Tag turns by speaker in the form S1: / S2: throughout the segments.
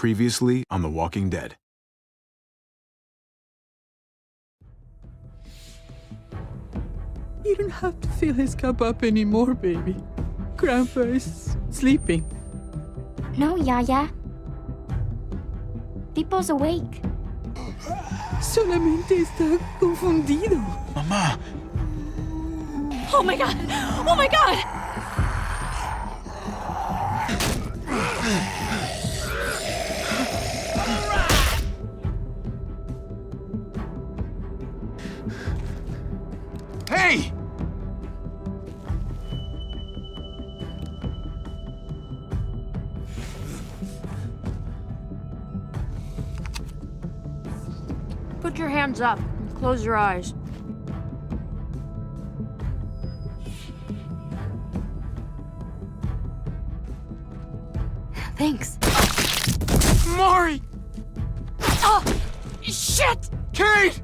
S1: Previously on The Walking Dead.
S2: You don't have to fill his cup up anymore, baby. Grandpa is sleeping.
S3: No, Yaya. Pipo's awake.
S2: Solamente está confundido.
S1: Mamá!
S4: Oh my god! Oh my god!
S1: Hey!
S4: Put your hands up and close your eyes.
S3: Thanks.
S1: Mari!
S4: Oh! Shit!
S1: Kate!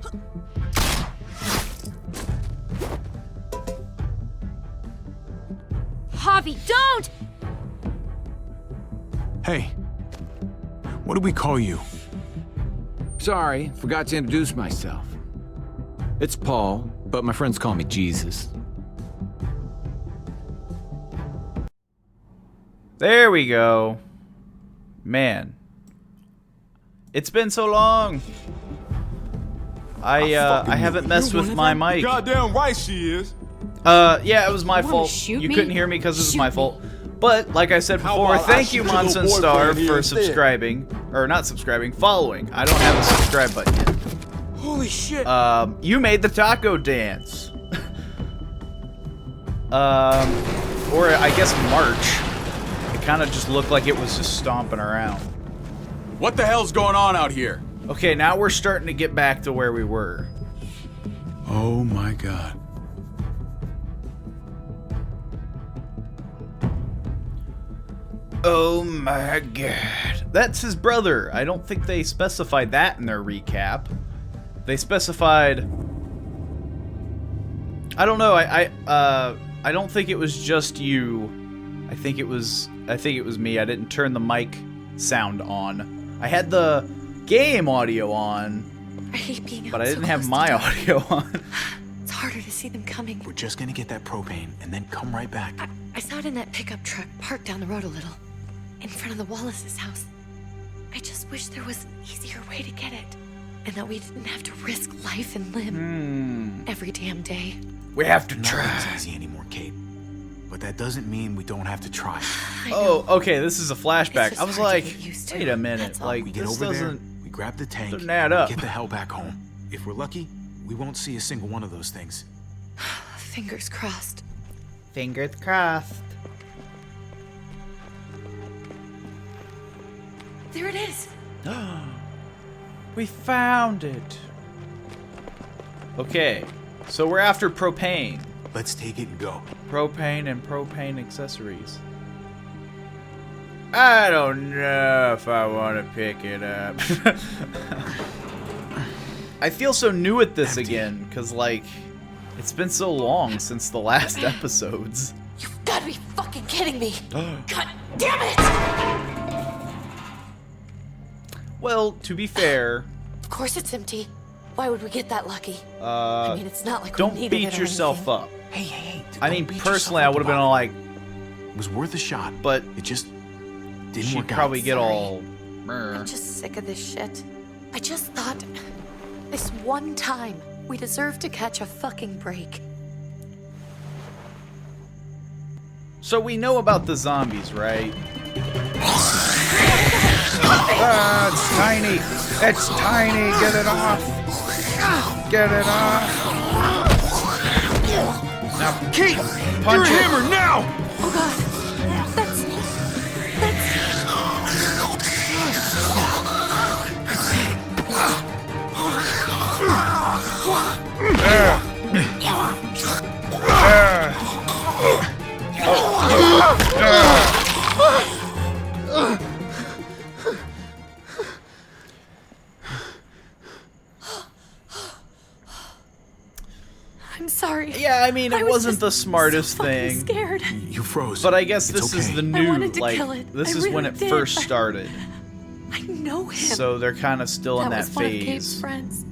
S4: Javi, don't!
S1: Hey. What do we call you?
S5: Sorry, forgot to introduce myself. It's Paul, but my friends call me Jesus.
S6: There we go. Man. It's been so long. I haven't messed with my mic.
S7: Goddamn right she is.
S6: Yeah, it was my fault.
S4: shoot
S6: You
S4: me?
S6: couldn't hear me because it was
S4: Shoot
S6: my
S4: me.
S6: fault. But, like I said
S7: How
S6: before,
S7: about I
S6: thank you,
S7: shoot your little
S6: Monson Star,
S7: boyfriend here
S6: for
S7: instead?
S6: subscribing. Or not subscribing, following. I don't have a subscribe button yet.
S7: Holy shit.
S6: You made the taco dance. Or I guess March. It kind of just looked like it was just stomping around.
S7: What the hell's going on out here?
S6: Okay, now we're starting to get back to where we were.
S1: Oh my god.
S6: Oh my god. That's his brother. I don't think they specified that in their recap. They specified... I don't know, I don't think it was just you. I think it was me. I didn't turn the mic sound on. I had the game audio on,
S4: I hate being out
S6: but I didn't
S4: so
S6: have
S4: close
S6: my
S4: to
S6: audio on.
S4: It's harder to see them coming.
S1: We're just gonna get that propane and then come right back.
S4: I saw it in that pickup truck parked down the road a little, in front of the Wallace's house. I just wish there was an easier way to get it, and that we didn't have to risk life and limb every damn day.
S6: We have to
S1: Nothing's
S6: try.
S1: easy anymore, Kate. But that doesn't mean we don't have to try.
S4: I know.
S6: Oh, okay, this is a flashback.
S4: It's just
S6: I was
S4: hard to
S6: like,
S4: get used to.
S6: wait a minute,
S4: That's all.
S6: like
S1: We get
S6: this
S1: over there,
S6: doesn't...
S1: we grab the tank,
S6: doesn't add
S1: and
S6: up.
S1: get the hell back home. If we're lucky, we won't see a single one of those things.
S4: Fingers crossed.
S6: Fingers crossed.
S4: There it is.
S6: We found it. Okay, so we're after propane.
S1: Let's take it and go.
S6: Propane and propane accessories. I don't know if I want to pick it up. I feel so new at this
S1: Empty.
S6: again, because, like, it's been so long since the last episodes.
S4: You've got to be fucking kidding me. God damn it!
S6: Well, to be fair,
S4: Of course it's empty. Why would we get that lucky? I mean, it's not like
S6: don't
S4: we needed
S6: beat
S4: it or
S6: yourself
S4: anything.
S6: up.
S1: Hey.
S6: I mean,
S1: don't beat
S6: personally,
S1: yourself
S6: I
S1: up
S6: would have been
S1: about
S6: all like,
S1: it. It was worth a shot,
S6: but
S1: it just didn't
S6: she'd
S1: work
S6: probably
S1: out.
S6: get
S4: Sorry.
S6: all...
S4: I'm just sick of this shit. I just thought, this one time, we deserve to catch a fucking break.
S6: So we know about the zombies, right? It's tiny. It's tiny. Get it off. Get it off. Now,
S7: Kate!
S6: punch
S7: You're a
S6: it.
S7: hammer now!
S4: Oh god, that's... I'm sorry.
S6: Yeah, I mean,
S4: I
S6: it
S4: was
S6: wasn't
S4: just
S6: the smartest
S4: so fucking
S6: thing.
S4: Scared.
S1: You froze.
S6: But I guess
S1: It's
S6: this
S1: okay.
S6: is the
S4: I
S6: new,
S4: wanted to
S6: like,
S4: kill it.
S6: this
S4: I
S6: is when
S4: really
S6: it
S4: did,
S6: first
S4: but-
S6: started.
S4: I know him.
S6: So they're kind of still in that
S4: was one of Gabe's
S6: phase
S4: friends.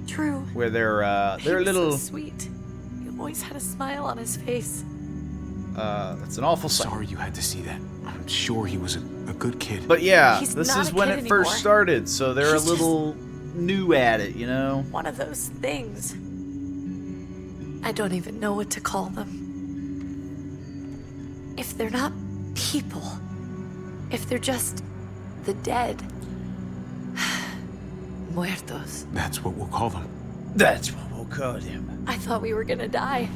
S4: True.
S6: where they're
S4: He was
S6: little.
S4: so sweet. He always had a smile on his face.
S6: That's an awful sight.
S1: Sorry you had to see that. I'm sure he was a good kid.
S6: But yeah,
S4: He's
S6: this
S4: not
S6: is
S4: a
S6: when
S4: kid
S6: it first
S4: anymore.
S6: started, so they're
S4: He's
S6: a little new at it, you know?
S4: One of those things. I don't even know what to call them. If they're not people, if they're just the dead. Muertos.
S1: That's what we'll call them.
S6: That's what we'll call him.
S4: I thought we were gonna die.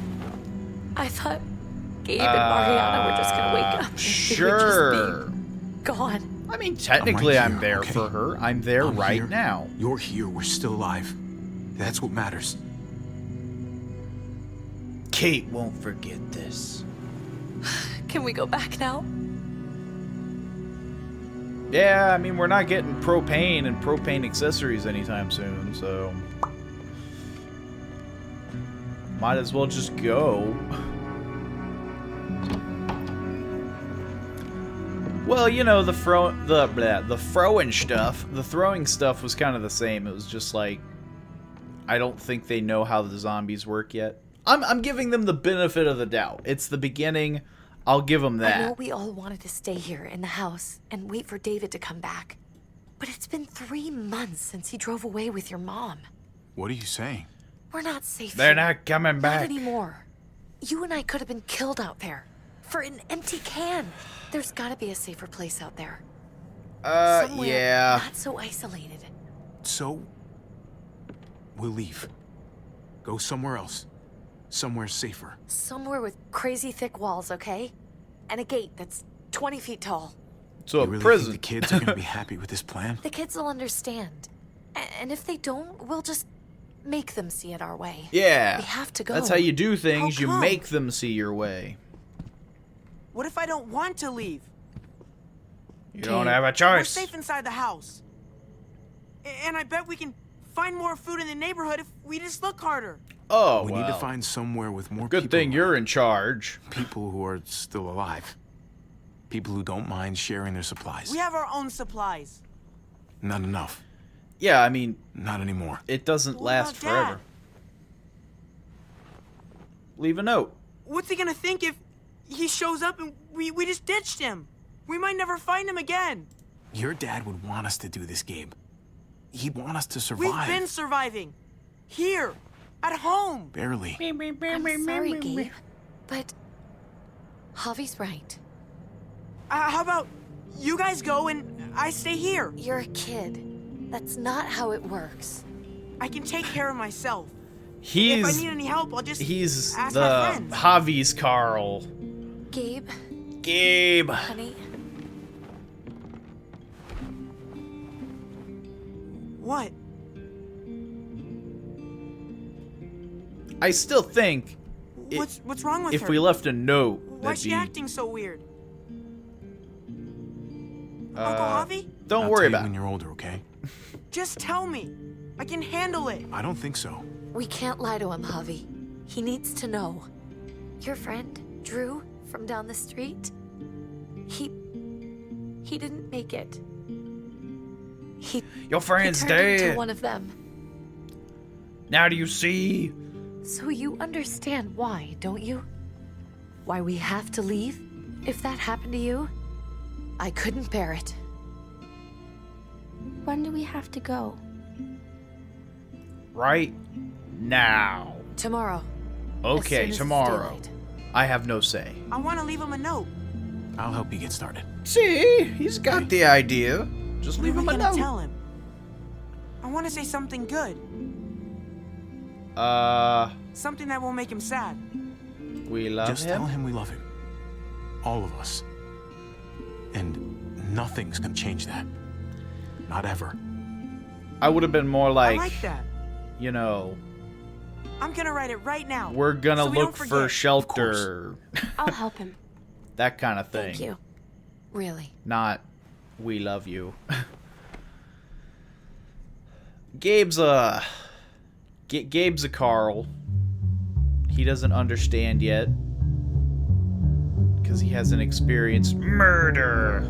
S4: I thought Gabe and Mariana were just gonna wake up. And they would
S6: Sure.
S4: just be gone.
S6: I mean, technically,
S1: I'm
S6: I'm
S1: right
S6: there
S1: here,
S6: for
S1: okay?
S6: her. I'm there
S1: I'm
S6: right
S1: here.
S6: now.
S1: You're here. We're still alive. That's what matters.
S6: Kate won't forget this.
S4: Can we go back now?
S6: Yeah, I mean, we're not getting propane and propane accessories anytime soon, so... Might as well just go. Well, you know, the throwing stuff was kind of the same. It was just like, I don't think they know how the zombies work yet. I'm giving them the benefit of the doubt. It's the beginning. I'll give them that.
S4: I know we all wanted to stay here in the house and wait for David to come back. But it's been 3 months since he drove away with your mom.
S1: What are you saying?
S4: We're not safe
S6: They're
S4: here.
S6: not coming
S4: Not
S6: back.
S4: anymore. You and I could have been killed out there. For an empty can. There's gotta be a safer place out there. Somewhere
S6: Yeah.
S4: not so isolated.
S1: So, we'll leave. Go somewhere else. Somewhere safer.
S4: Somewhere with crazy thick walls, okay? And a gate that's 20 feet tall.
S6: So
S1: You
S6: a
S1: really
S6: prison.
S1: think the kids are gonna be happy with this plan?
S4: The kids will understand. And if they don't, we'll just make them see it our way.
S6: Yeah.
S4: We have to go.
S6: That's how you do things.
S8: How
S6: You
S8: come?
S6: make them see your way.
S8: What if I don't want to leave?
S6: You don't have a
S8: We're
S6: choice.
S8: safe inside the house. And I bet we can find more food in the neighborhood if we just look harder.
S6: Oh,
S1: We
S6: well.
S1: need to find somewhere with more
S6: Good
S1: people.
S6: thing you're in charge.
S1: People who are still alive. People who don't mind sharing their supplies.
S8: We have our own supplies.
S1: Not enough.
S6: Yeah, I mean,
S1: Not anymore.
S6: it doesn't
S8: What
S6: last
S8: about
S6: forever.
S8: Dad?
S6: Leave a note.
S8: What's he gonna think if he shows up and we just ditched him? We might never find him again.
S1: Your dad would want us to do this, Gabe. He'd want us to
S8: We've
S1: survive.
S8: been surviving. Here. At home.
S1: Barely.
S4: I'm sorry, Gabe. But Javi's right.
S8: How about you guys go and I stay here?
S4: You're a kid. That's not how it works.
S8: I can take care of myself. If I
S6: He's
S8: need any help, I'll just
S6: he's
S8: ask my
S6: the
S8: friends.
S6: Javi's Carl.
S4: Gabe,
S6: Gabe.
S4: honey,
S8: What?
S6: I still think
S8: What's wrong with
S6: if
S8: her?
S6: we left a note,
S8: Why's she
S6: that'd
S8: acting so weird?
S6: be.
S8: Uncle Javi?
S6: Don't
S1: I'll
S6: worry
S1: tell you
S6: about
S1: when
S6: it.
S1: you're older, okay?
S8: Just tell me. I can handle it.
S1: I don't think so.
S4: we can't lie to him, Javi. He needs to know. Your friend, Drew, from down the street, he didn't make it.
S6: Your
S4: He
S6: friend's
S4: turned into
S6: dead.
S4: one of them.
S6: Now do you see?
S4: So you understand why, don't you? Why we have to leave? If that happened to you, I couldn't bear it.
S3: When do we have to go?
S6: Right now.
S4: Tomorrow. as soon
S6: Okay,
S4: as it's
S6: tomorrow.
S4: daylight.
S6: I have no say.
S8: I want to leave him a note.
S1: I'll help you get started.
S6: See, he's got the idea. Just
S8: What
S6: leave
S8: am
S6: him
S8: I
S6: a
S8: gonna
S6: note.
S8: tell him? I want to say something good. Something that won't make him sad.
S6: We love
S1: Just
S6: him.
S1: tell him we love him. All of us. And nothing's gonna change that. Not ever.
S6: I would have been more
S8: I
S6: like,
S8: like that.
S6: you know,
S8: I'm gonna write it right now.
S6: we're gonna
S8: so we don't
S6: look for
S8: forget.
S6: shelter.
S3: I'll help him.
S6: That kind of thing.
S4: Thank you. Really.
S6: Not, we love you. Gabe's a Carl. He doesn't understand yet. Because he hasn't experienced murder.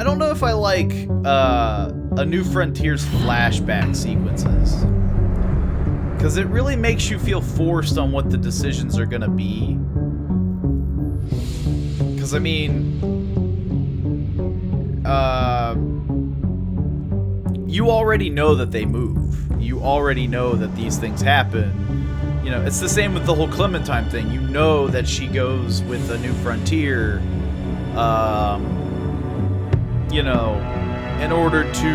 S6: I don't know if I like A New Frontier's flashback sequences. Because it really makes you feel forced on what the decisions are gonna be. Because, I mean... you already know that they move. You already know that these things happen. You know, it's the same with the whole Clementine thing. You know that she goes with A New Frontier, you know, in order to,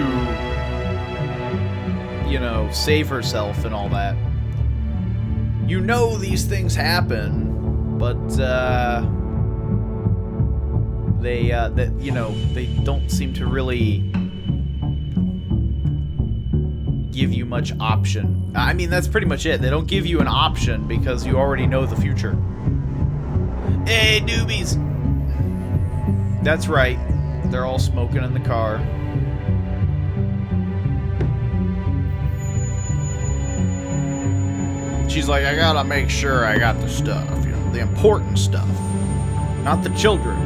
S6: you know, save herself and all that. You know these things happen, but, you know, they don't seem to really give you much option. I mean, that's pretty much it. They don't give you an option because you already know the future. Hey, newbies! That's right. They're all smoking in the car. She's like, I gotta make sure I got the stuff, you know, the important stuff. Not the children.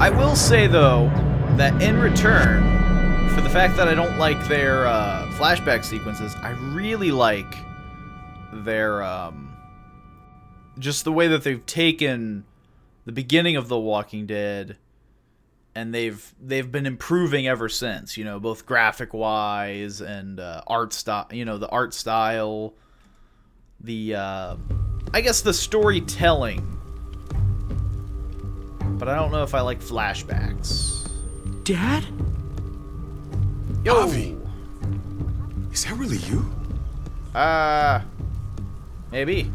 S6: I will say, though, that in return, for the fact that I don't like their flashback sequences, I really like their, just the way that they've taken the beginning of The Walking Dead, and they've been improving ever since, you know, both graphic-wise and art style, you know, the art style, the, I guess the storytelling. But I don't know if I like flashbacks.
S2: Dad?
S6: Yo!
S7: Javi. Is that really you?
S6: Maybe.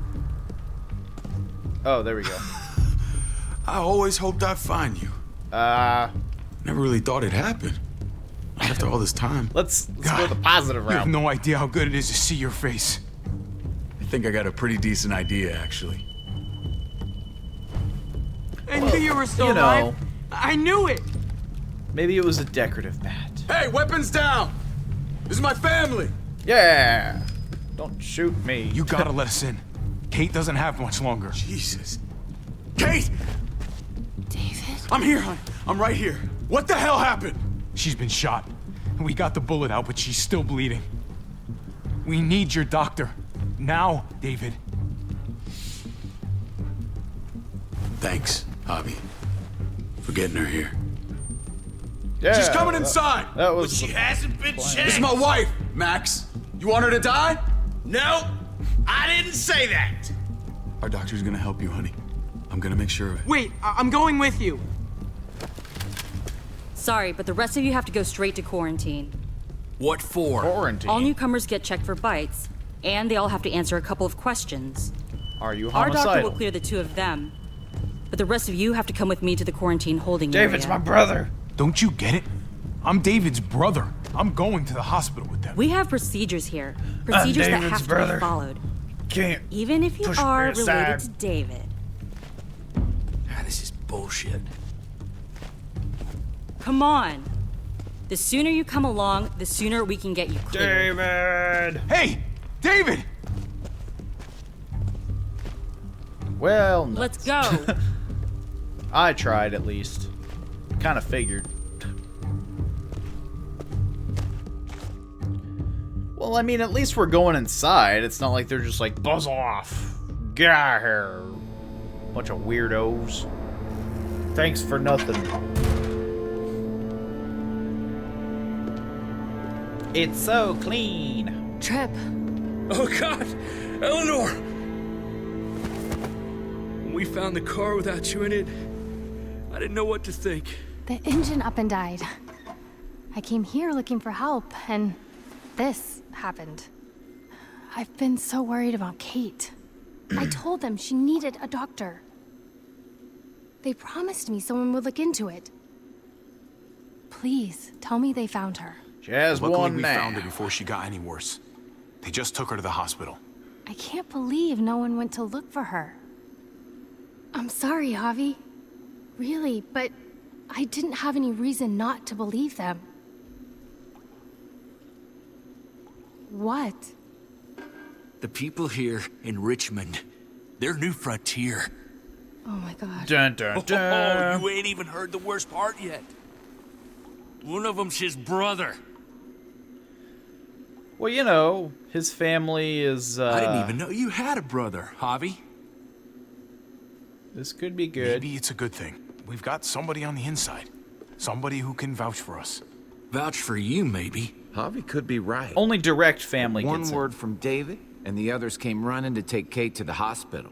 S6: Oh, there we go.
S7: I always hoped I'd find you. Never really thought it'd happen. After all this time.
S6: Let's go the positive
S1: You have
S6: route.
S1: no idea how good it is to see your face.
S7: I think I got a pretty decent idea, actually.
S8: I knew you were still
S6: you know.
S8: alive. I knew it.
S6: Maybe it was a decorative bat.
S7: Hey, weapons down! This is my family!
S6: Yeah! Don't shoot me.
S1: You gotta let us in. Kate doesn't have much longer.
S7: Jesus. Kate!
S3: David?
S7: I'm here, hon. I'm right here. What the hell happened?
S1: She's been shot. We got the bullet out, but she's still bleeding. We need your doctor. Now, David.
S7: Thanks, Javi, for getting her here.
S6: Yeah,
S7: She's coming inside!
S6: That was.
S9: She hasn't been
S7: This
S9: checked.
S7: is my wife, Max. You want her to die?
S9: No, I didn't say that.
S7: Our doctor's gonna help you, honey. I'm gonna make sure of it.
S8: Wait, I'm going with you.
S10: Sorry, but the rest of you have to go straight to quarantine.
S9: What for?
S6: Quarantine.
S10: All newcomers get checked for bites, and they all have to answer a couple of questions.
S6: Are you
S10: Our doctor
S6: homicidal?
S10: will clear the two of them, but the rest of you have to come with me to the quarantine holding
S6: David's my
S10: area.
S6: brother.
S1: Don't you get it? I'm David's brother. I'm going to the hospital with them.
S10: We have procedures here, procedures that
S6: David's
S10: have to
S6: brother.
S10: be followed,
S6: Can't.
S10: even if you
S6: Push me
S10: are
S6: aside.
S10: related to David.
S9: Ah, this is bullshit.
S10: Come on. The sooner you come along, the sooner we can get you cleared.
S6: David!
S1: Hey, David!
S6: Well, no.
S10: Let's go.
S6: I tried at least. Kind of figured. Well, I mean, at least we're going inside. It's not like they're just like, buzz off. Get out of here. Bunch of weirdos. Thanks for nothing. It's so clean.
S4: Trip.
S9: Oh God, Eleanor! When we found the car without you in it, I didn't know what to think.
S3: The engine up and died. I came here looking for help, and this happened. I've been so worried about Kate. I told them she needed a doctor. They promised me someone would look into it. Please, tell me they found her.
S6: She has
S1: Luckily,
S6: one
S1: we
S6: now.
S1: found her before she got any worse. They just took her to the hospital.
S3: I can't believe no one went to look for her. I'm sorry, Javi. Really, but I didn't have any reason not to believe them. What?
S9: The people here in Richmond, their new frontier.
S3: Oh my god.
S6: Dun, dun,
S9: Oh,
S6: dun.
S9: you ain't even heard the worst part yet. One of them's his brother.
S6: Well, you know, his family is,
S9: I didn't even know you had a brother, Javi.
S6: This could be good.
S1: Maybe it's a good thing. We've got somebody on the inside. Somebody who can vouch for us.
S9: Vouch for you, maybe.
S5: Javi could be right.
S6: Only direct family
S5: One
S6: gets in.
S5: word from David, and the others came running to take Kate to the hospital.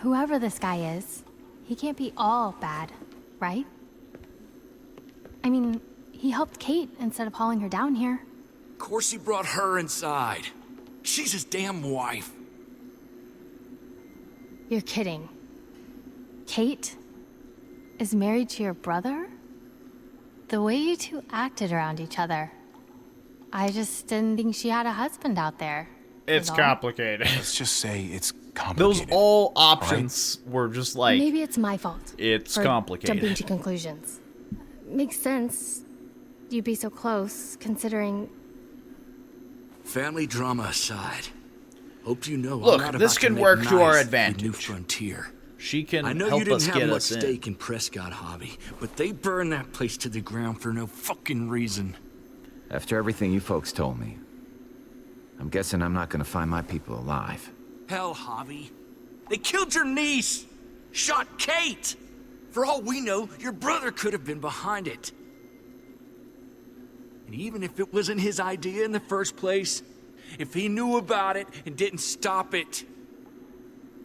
S3: Whoever this guy is, he can't be all bad, right? I mean, he helped Kate instead of hauling her down here.
S9: Of course he brought her inside. She's his damn wife.
S3: You're kidding. Kate is married to your brother? The way you two acted around each other. I just didn't think she had a husband out there.
S6: It's
S3: is all.
S6: complicated.
S1: Let's just say it's
S6: Those
S1: complicated.
S6: all options were just like,
S3: Maybe it's my fault.
S6: it's
S3: for
S6: complicated.
S3: Jumping to conclusions. Makes sense. You'd be so close, considering.
S9: Family drama aside, hope you know
S6: Look,
S9: I'm not
S6: this
S9: about
S6: can
S9: to make
S6: work to our
S9: nice
S6: advantage.
S9: with New Frontier.
S6: She can
S9: I know
S6: help
S9: you didn't
S6: us
S9: have
S6: get
S9: much
S6: us in.
S9: stake in Prescott, Javi, but they burned that place to the ground for no fucking reason.
S5: After everything you folks told me, I'm guessing I'm not gonna find my people alive.
S9: Hell, Javi. They killed your niece! Shot Kate! For all we know, your brother could have been behind it. And even if it wasn't his idea in the first place, if he knew about it and didn't stop it,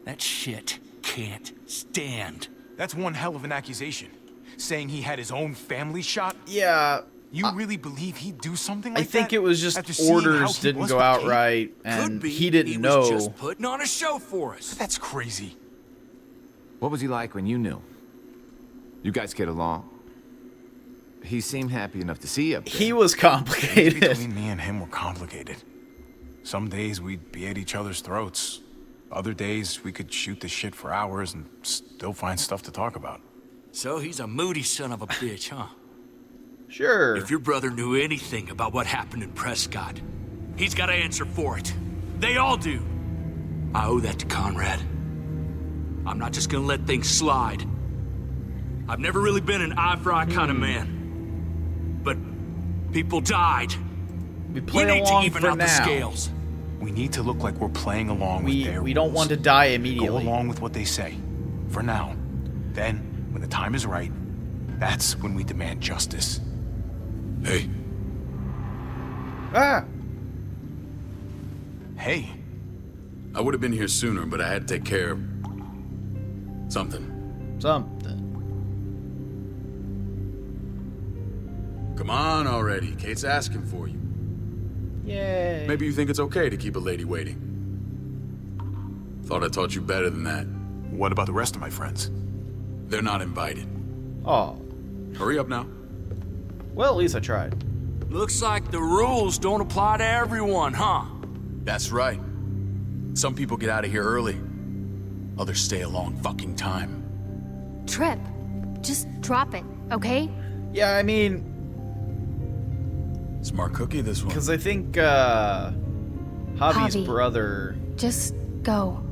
S9: that shit can't stand.
S1: That's one hell of an accusation. Saying he had his own family shot?
S6: Yeah,
S1: You really believe he'd do something like
S6: I think
S1: that?
S6: it was just
S1: After seeing how
S6: orders
S1: he
S6: didn't
S1: was
S6: go
S1: with
S6: out
S1: Kate?
S6: right,
S9: Could
S6: and
S9: be
S6: he didn't
S9: he
S6: know.
S9: was just putting on a show for us.
S1: That's crazy.
S5: What was he like when you knew? You guys get along? He seemed happy enough to see you up there.
S6: He was complicated.
S1: Between me and him were complicated. Some days we'd be at each other's throats. Other days we could shoot the shit for hours and still find stuff to talk about.
S9: So he's a moody son of a bitch, huh?
S6: Sure.
S9: If your brother knew anything about what happened in Prescott, he's got to answer for it. They all do. I owe that to Conrad. I'm not just gonna let things slide. I've never really been an eye-for-eye kind of man. But people died.
S6: We
S9: We
S6: play
S9: need to
S6: along
S9: even
S6: for
S9: out the
S6: now.
S9: scales.
S1: We need to look like we're playing along with their
S6: We don't
S1: rules.
S6: want to die
S1: Go
S6: immediately.
S1: along with what they say. For now. Then, when the time is right, that's when we demand justice.
S7: Hey,
S6: Ah,
S1: Hey,
S7: I would have been here sooner, but I had to take care of something.
S6: something.
S7: Come on already. Kate's asking for you.
S6: Yay.
S7: Maybe you think it's okay to keep a lady waiting. Thought I taught you better than that.
S1: what about the rest of my friends?
S7: They're not invited.
S6: Oh,
S7: Hurry up now.
S6: well, at least I tried.
S9: Looks like the rules don't apply to everyone, huh?
S7: That's right. Some people get out of here early. Others stay a long fucking time.
S3: Trip. Just drop it, okay?
S6: Yeah, I mean,
S7: Smart cookie, this one.
S6: because I think Javi's
S3: Javi.
S6: brother
S3: Just go.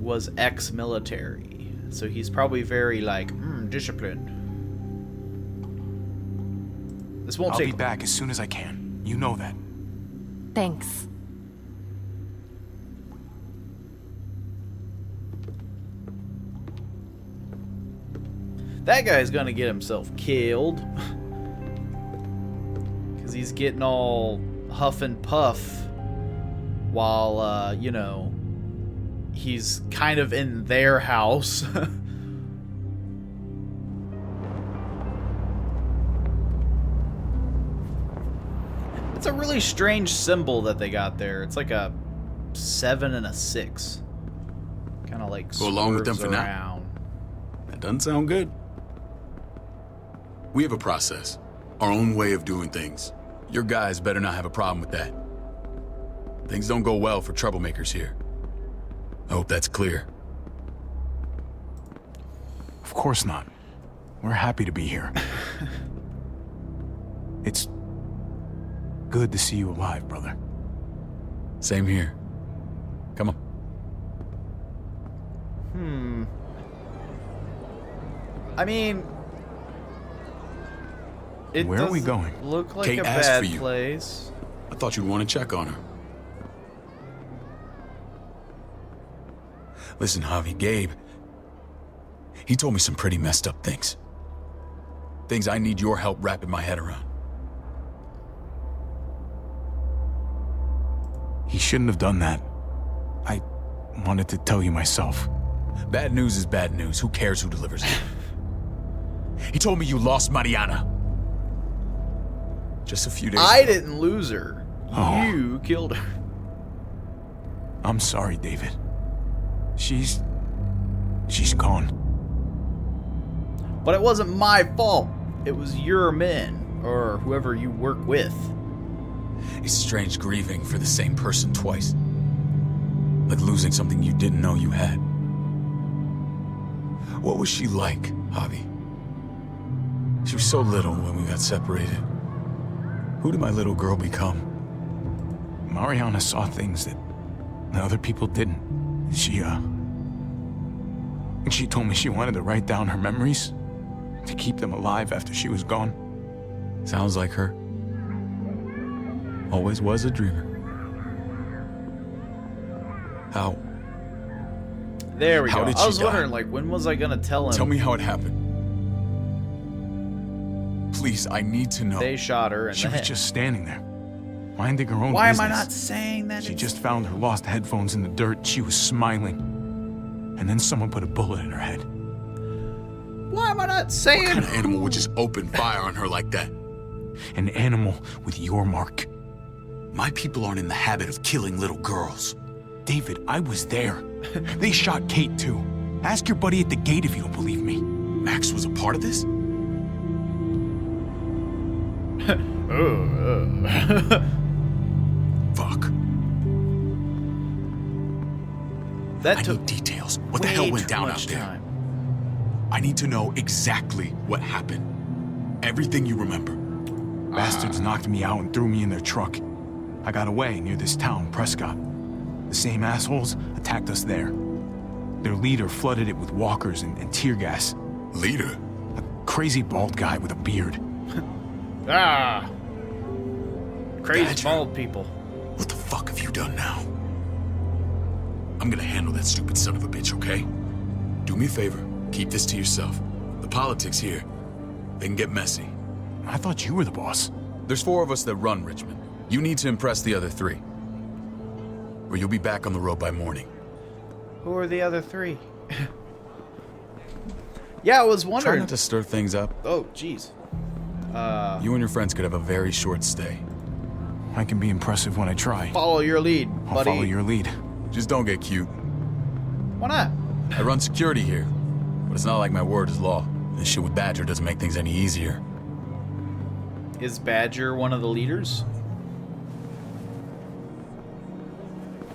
S6: was ex-military, so he's probably very like disciplined. This won't
S1: I'll be
S6: take.
S1: back as soon as I can. You know that.
S3: Thanks.
S6: That guy's gonna get himself killed. Because he's getting all huff and puff while, you know, he's kind of in their house. It's a really strange symbol that they got there. It's like a 7 and a 6. Kind of like
S7: Go along with them
S6: swerves
S7: for now.
S6: around.
S7: That doesn't sound good. We have a process, our own way of doing things. Your guys better not have a problem with that. Things don't go well for troublemakers here. I hope that's clear.
S1: Of course not. We're happy to be here. It's good to see you alive, brother.
S7: Same here. Come on.
S6: I mean, it
S1: Where are we
S6: doesn't
S1: going?
S6: Look like
S7: Kate
S6: a
S7: asked
S6: bad
S7: for you.
S6: place.
S7: I thought you'd want to check on her. Listen, Javi, Gabe, he told me some pretty messed up things. Things I need your help wrapping my head around.
S1: He shouldn't have done that. I wanted to tell you myself.
S7: Bad news is bad news. Who cares who delivers it? He told me you lost Mariana. Just a few days
S6: I
S7: ago.
S6: didn't lose her.
S1: Oh.
S6: You killed her.
S1: I'm sorry, David. She's gone.
S6: But it wasn't my fault. It was your men, or whoever you work with.
S7: It's strange grieving for the same person twice. Like losing something you didn't know you had. What was she like, Javi? She was so little when we got separated. Who did my little girl become?
S1: Mariana saw things that other people didn't. She told me she wanted to write down her memories to keep them alive after she was gone.
S7: Sounds like her. Always was a dreamer. How?
S6: There we
S7: How
S6: go.
S7: did
S6: I
S7: she
S6: was
S7: die?
S6: wondering, like, when was I gonna tell him?
S7: Tell me how it happened. Please, I need to know.
S6: They shot her in
S1: She
S6: the
S1: was
S6: head.
S1: just standing there, minding her own
S6: Why
S1: business.
S6: am I not saying that?
S1: She just found her lost headphones in the dirt. She was smiling. And then someone put a bullet in her head.
S6: Why am I not saying?
S7: What kind of animal would just open fire on her like that?
S1: An animal with your mark.
S7: My people aren't in the habit of killing little girls.
S1: David, I was there. They shot Kate too. Ask your buddy at the gate if you don't believe me.
S7: Max was a part of this? Fuck.
S6: That
S7: I
S6: took
S7: need details. What the hell went down out there?
S6: Time.
S7: I need to know exactly what happened. Everything you remember.
S1: Bastards knocked me out and threw me in their truck. I got away near this town, Prescott. The same assholes attacked us there. Their leader flooded it with walkers and tear gas.
S7: Leader?
S1: A crazy bald guy with a beard.
S6: Crazy
S7: Badger.
S6: bald people.
S7: What the fuck have you done now? I'm gonna handle that stupid son of a bitch, okay? Do me a favor. Keep this to yourself. The politics here, they can get messy.
S1: I thought you were the boss.
S7: There's 4 of us that run Richmond. You need to impress the other 3. Or you'll be back on the road by morning.
S6: Who are the other 3? Yeah, I was
S7: Try
S6: wondering.
S7: not to stir things up.
S6: Oh, jeez.
S7: You and your friends could have a very short stay.
S1: I can be impressive when I try.
S6: Follow your lead,
S1: I'll
S6: buddy.
S1: follow your lead.
S7: Just don't get cute.
S6: Why not?
S7: I run security here, but it's not like my word is law. This shit with Badger doesn't make things any easier.
S6: Is Badger one of the leaders?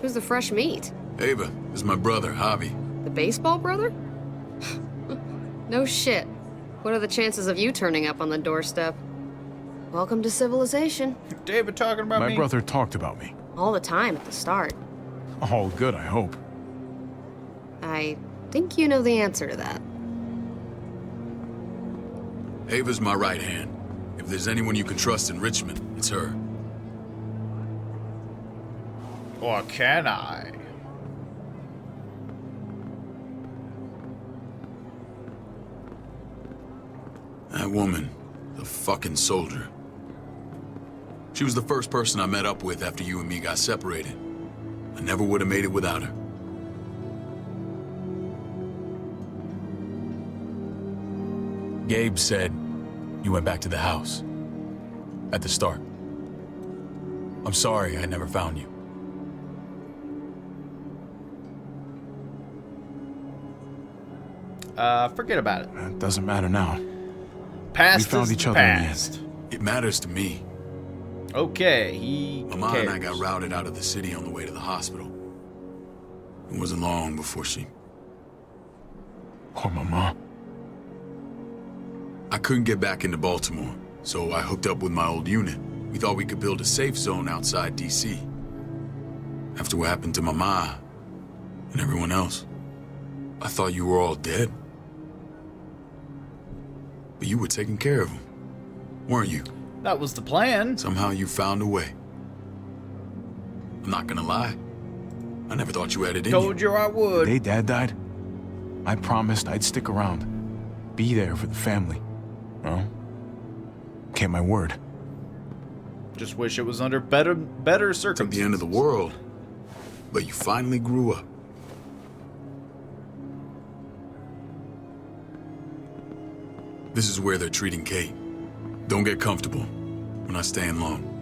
S11: Who's the fresh meat?
S7: Ava, this is my brother, Javi.
S11: The baseball brother? No shit. What are the chances of you turning up on the doorstep? Welcome to civilization.
S6: David talking about
S1: My
S6: me?
S1: brother talked about me.
S11: All the time at the start.
S1: All good, I hope.
S11: I think you know the answer to that.
S7: Ava's my right hand. If there's anyone you can trust in Richmond, it's her.
S6: Or can I?
S7: That woman, the fucking soldier. She was the first person I met up with after you and me got separated. I never would have made it without her. Gabe said you went back to the house. At the start. I'm sorry I never found you.
S6: Forget about it.
S1: It doesn't matter now.
S6: Past
S1: We found
S6: is
S1: each
S6: the
S1: other in the
S6: past.
S7: It matters to me.
S6: Okay, he
S7: Mama
S6: cares.
S7: and I got routed out of the city on the way to the hospital. It wasn't long before she...
S1: Poor Mama.
S7: I couldn't get back into Baltimore, so I hooked up with my old unit. We thought we could build a safe zone outside D.C. After what happened to my ma and everyone else, I thought you were all dead. But you were taking care of them, weren't you?
S6: That was the plan.
S7: Somehow you found a way. I'm not gonna lie. I never thought you had it in you.
S6: Told you I would.
S1: The day Dad died, I promised I'd stick around. Be there for the family. Well, kept my word.
S6: Just wish it was under better
S7: Took
S6: circumstances.
S7: the end of the world, but you finally grew up. This is where they're treating Kate. Don't get comfortable. We're not staying long.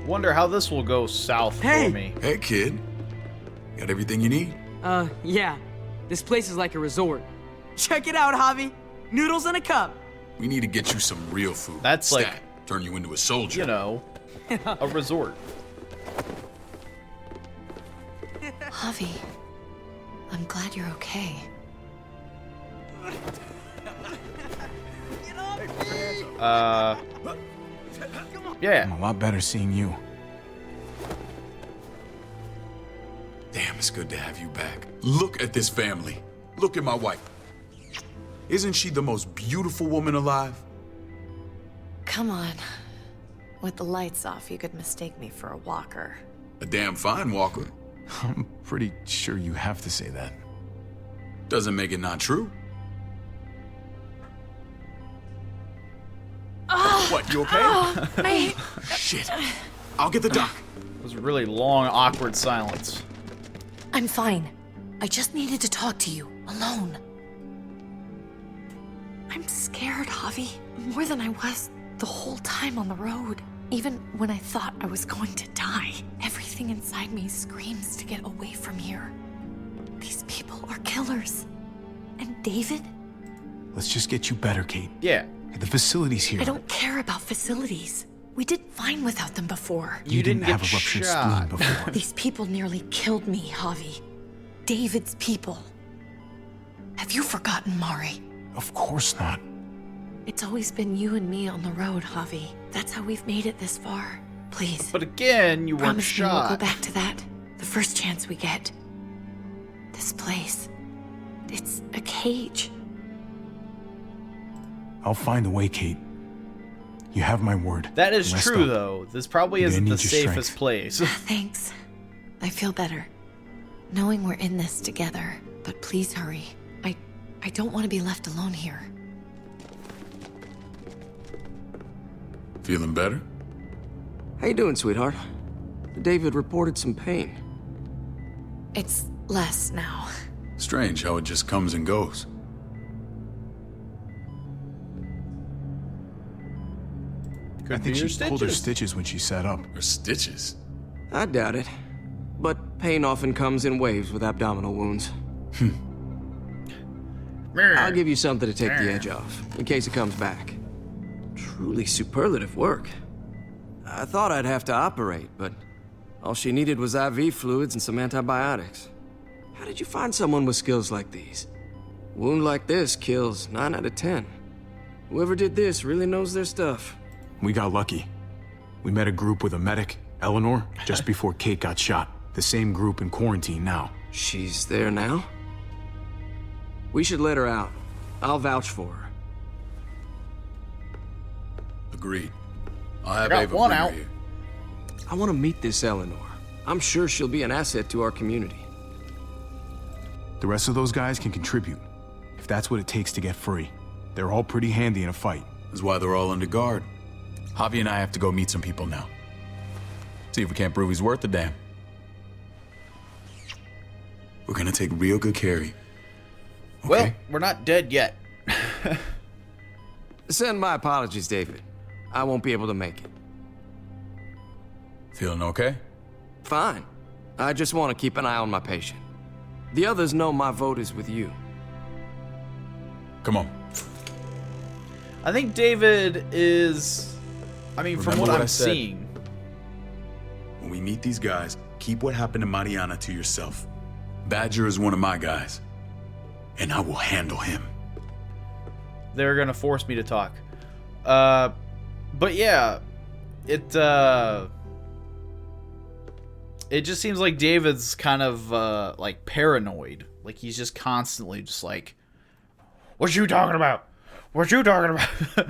S6: Wonder how this will go south for me.
S7: Hey, kid. Got everything you need?
S8: Yeah. This place is like a resort. Check it out, Javi. Noodles in a cup.
S7: We need to get you some real food.
S6: That's
S7: Stat.
S6: like,
S7: turn you into a soldier.
S6: you know, a resort.
S4: Javi, I'm glad you're okay.
S6: Yeah.
S1: I'm a lot better seeing you.
S7: Damn, it's good to have you back. Look at this family. Look at my wife. Isn't she the most beautiful woman alive?
S4: Come on. With the lights off, you could mistake me for a walker.
S7: A damn fine walker.
S1: I'm pretty sure you have to say that.
S7: Doesn't make it not true. What, you okay? Shit. I'll get the doc.
S6: It was a really long, awkward silence.
S4: I'm fine. I just needed to talk to you, alone. I'm scared, Javi. More than I was the whole time on the road. Even when I thought I was going to die, everything inside me screams to get away from here. These people are killers. And David?
S1: Let's just get you better, Kate.
S6: Yeah.
S1: The facility's here.
S4: I don't care about facilities. We did fine without them before.
S1: You didn't have
S6: get
S1: a ruptured
S6: shot.
S1: spleen before.
S4: These people nearly killed me, Javi. David's people. Have you forgotten, Mari?
S1: Of course not.
S4: It's always been you and me on the road, Javi. That's how we've made it this far. Please.
S6: But again, you weren't
S4: Promise me we'll go
S6: shot.
S4: back to that the first chance we get. This place. It's a cage.
S1: I'll find a way, Kate. You have my word.
S6: That is
S1: Rest
S6: true,
S1: up.
S6: though. This probably
S1: You're
S6: isn't
S1: gonna
S6: the
S1: need your
S6: safest
S1: strength.
S6: place.
S4: Thanks. I feel better. Knowing we're in this together. But please hurry. I don't want to be left alone here.
S7: Feeling better?
S12: How you doing, sweetheart? David reported some pain.
S4: It's less now.
S7: Strange how it just comes and goes.
S1: I think she pulled her stitches when she sat up.
S7: Her stitches?
S12: I doubt it. But pain often comes in waves with abdominal wounds. I'll give you something to take the edge off, in case it comes back. Truly superlative work. I thought I'd have to operate, but all she needed was IV fluids and some antibiotics. How did you find someone with skills like these? A wound like this kills 9 out of 10. Whoever did this really knows their stuff.
S1: We got lucky. We met a group with a medic, Eleanor, just before Kate got shot. The same group in quarantine now.
S12: She's there now? We should let her out. I'll vouch for her.
S7: Agreed. I'll have
S6: Got
S7: Ava
S6: one
S7: bring her
S6: out.
S7: here.
S12: I want to meet this Eleanor. I'm sure she'll be an asset to our community.
S1: The rest of those guys can contribute, if that's what it takes to get free. They're all pretty handy in a fight.
S7: That's why they're all under guard. Javi and I have to go meet some people now. See if we can't prove he's worth the damn. We're gonna take real good care of you.
S6: Well, we're not dead yet.
S12: Send my apologies, David. I won't be able to make it.
S7: Feeling okay?
S12: Fine. I just want to keep an eye on my patient. The others know my vote is with you.
S7: Come on.
S6: I think David is... I mean, from
S7: Remember
S6: what
S7: what I
S6: I'm
S7: said?
S6: seeing...
S7: when we meet these guys, keep what happened to Mariana to yourself. Badger is one of my guys, and I will handle him.
S6: They're gonna force me to talk. But yeah, it just seems like David's kind of like paranoid. Like he's just constantly just like, "What you talking about? What you talking about?"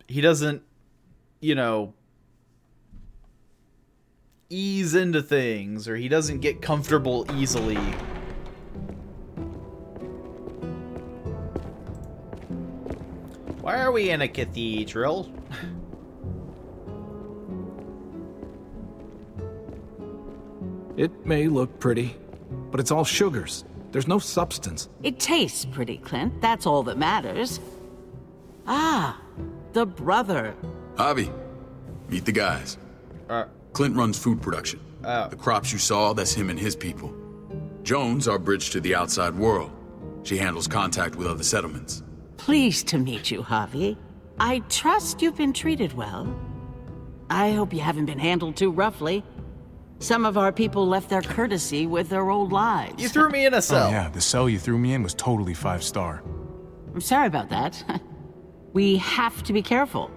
S6: He doesn't, you know, ease into things, or he doesn't get comfortable easily. Why are we in a cathedral?
S13: It may look pretty, but it's all sugars. There's no substance.
S14: It tastes pretty, Clint. That's all that matters. Ah, the brother.
S7: Javi, meet the guys. Clint runs food production. The crops you saw, that's him and his people. Jones, our bridge to the outside world. She handles contact with other settlements.
S14: Pleased to meet you, Javi. I trust you've been treated well. I hope you haven't been handled too roughly. Some of our people left their courtesy with their old lives.
S6: You threw me in a cell.
S1: Oh yeah, the cell you threw me in was totally 5-star.
S14: I'm sorry about that. We have to be careful.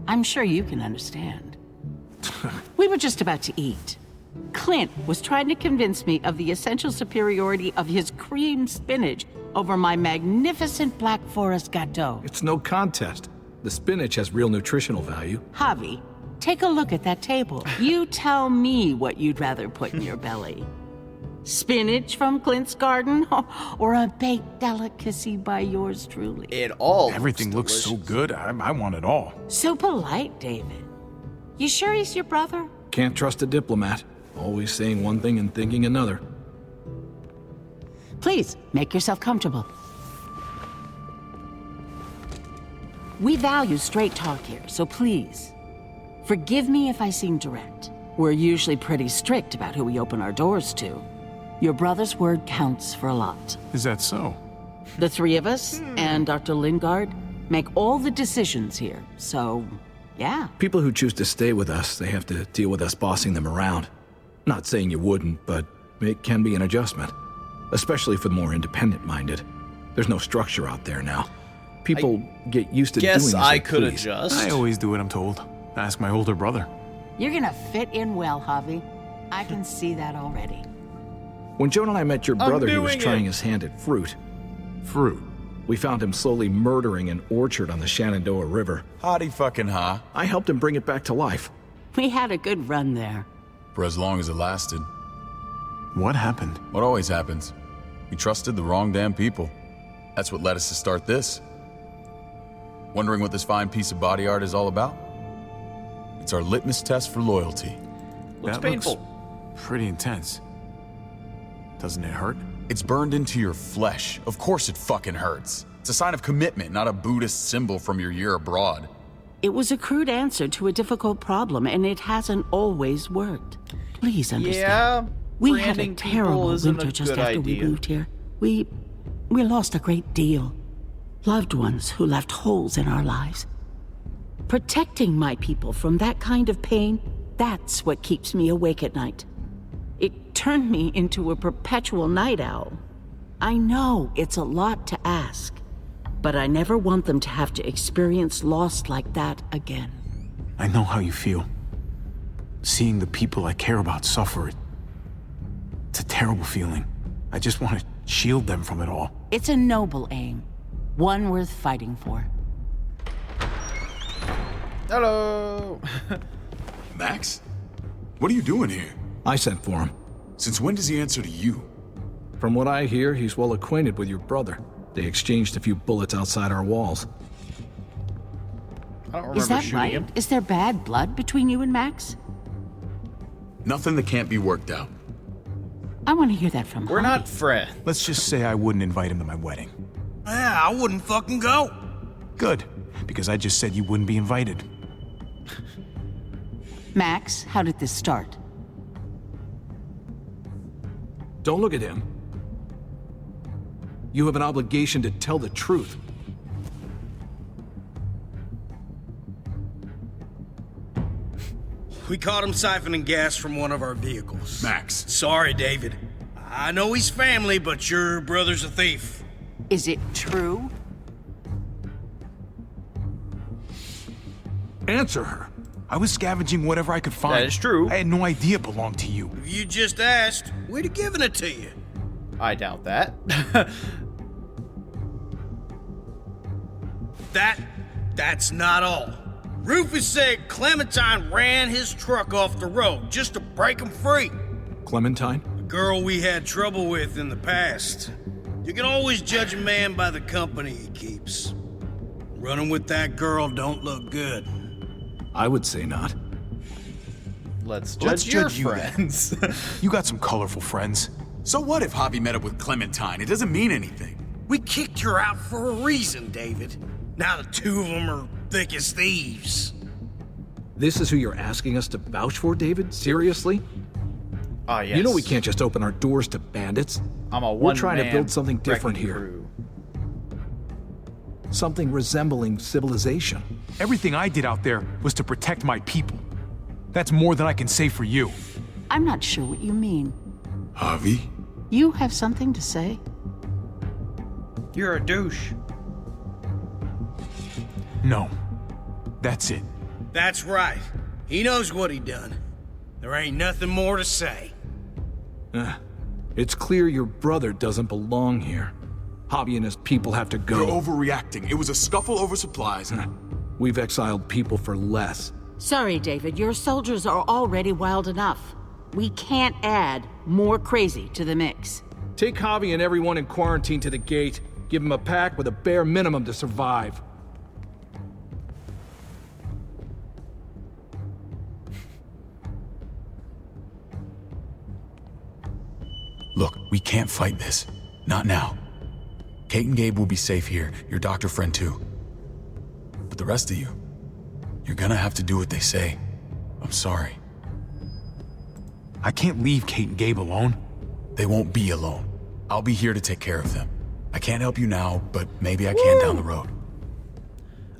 S14: I'm sure you can understand. We were just about to eat. Clint was trying to convince me of the essential superiority of his cream spinach over my magnificent Black Forest gâteau.
S13: It's no contest. The spinach has real nutritional value.
S14: Javi, take a look at that table. You tell me what you'd rather put in your belly. Spinach from Clint's garden, or a baked delicacy by yours truly?
S6: It all
S1: Everything looks so good, I want it all.
S14: So polite, David. You sure he's your brother?
S13: Can't trust a diplomat. Always saying one thing and thinking another.
S14: Please, make yourself comfortable. We value straight talk here, so please, forgive me if I seem direct. We're usually pretty strict about who we open our doors to. Your brother's word counts for a lot.
S1: Is that so?
S14: The three of us and Dr. Lingard make all the decisions here, so yeah.
S13: People who choose to stay with us, they have to deal with us bossing them around. Not saying you wouldn't, but it can be an adjustment. Especially for the more independent-minded. There's no structure out there now. People get used to doing as they please.
S1: I always do what I'm told. Ask my older brother.
S14: You're gonna fit in well, Javi. I can see that already.
S13: When Joan and I met your brother, he was trying his hand at fruit.
S1: Fruit?
S13: We found him slowly murdering an orchard on the Shenandoah River.
S7: Howdy fucking ha.
S13: I helped him bring it back to life.
S14: We had a good run there.
S7: For as long as it lasted.
S1: What happened?
S7: What always happens. We trusted the wrong damn people. That's what led us to start this. Wondering what this fine piece of body art is all about? It's our litmus test for loyalty.
S6: Looks painful.
S1: Looks pretty intense. Doesn't it hurt?
S7: It's burned into your flesh. Of course it fucking hurts. It's a sign of commitment, not a Buddhist symbol from your year abroad.
S14: It was a crude answer to a difficult problem, and it hasn't always worked. Please understand.
S6: Yeah,
S14: we had a terrible winter just after we moved here. We lost a great deal. Loved ones who left holes in our lives. Protecting my people from that kind of pain, that's what keeps me awake at night. It turned me into a perpetual night owl. I know it's a lot to ask, but I never want them to have to experience loss like that again.
S1: I know how you feel. Seeing the people I care about suffer, it's a terrible feeling. I just want to shield them from it all.
S14: It's a noble aim, one worth fighting for.
S6: Hello.
S7: Max? What are you doing here?
S13: I sent for him.
S7: Since when does he answer to you?
S13: From what I hear, he's well acquainted with your brother. They exchanged a few bullets outside our walls.
S6: I don't remember
S14: Is that
S6: shooting
S14: right?
S6: him.
S14: Is there bad blood between you and Max?
S7: Nothing that can't be worked out.
S14: I want to hear that from
S6: We're
S14: Javi.
S6: not friends.
S1: Let's just say I wouldn't invite him to my wedding.
S15: Yeah, I wouldn't fucking go.
S1: Good, because I just said you wouldn't be invited.
S14: Max, how did this start?
S13: Don't look at him. You have an obligation to tell the truth.
S15: We caught him siphoning gas from one of our vehicles.
S7: Max.
S15: Sorry, David. I know he's family, but your brother's a thief.
S14: Is it true?
S1: Answer her. I was scavenging whatever I could find.
S6: That is true.
S1: I had no idea it belonged to you.
S15: If you just asked, we'd have given it to you.
S6: I doubt that.
S15: That's not all. Rufus said Clementine ran his truck off the road just to break him free.
S13: Clementine?
S15: The girl we had trouble with in the past. You can always judge a man by the company he keeps. Running with that girl don't look good.
S13: I would say not.
S6: Let's judge your friends.
S1: You got some colorful friends.
S7: So what if Javi met up with Clementine? It doesn't mean anything.
S15: We kicked her out for a reason, David. Now the two of them are thick as thieves.
S13: This is who you're asking us to vouch for, David? Seriously?
S6: Ah, yes.
S13: You know we can't just open our doors to bandits. We're trying to build something different here. Something resembling civilization.
S1: Everything I did out there was to protect my people. That's more than I can say for you.
S14: I'm not sure what you mean.
S7: Javi?
S14: You have something to say?
S6: You're a douche.
S1: No. That's it.
S15: That's right. He knows what he done. There ain't nothing more to say.
S13: It's clear your brother doesn't belong here. Javi and his people have to go.
S7: You're overreacting. It was a scuffle over supplies.
S13: We've exiled people for less.
S14: Sorry, David. Your soldiers are already wild enough. We can't add more crazy to the mix.
S13: Take Javi and everyone in quarantine to the gate. Give them a pack with a bare minimum to survive.
S7: Look, we can't fight this. Not now. Kate and Gabe will be safe here, your doctor friend too. But the rest of you, you're gonna have to do what they say. I'm sorry.
S1: I can't leave Kate and Gabe alone.
S7: They won't be alone. I'll be here to take care of them. I can't help you now, but maybe I can down the road.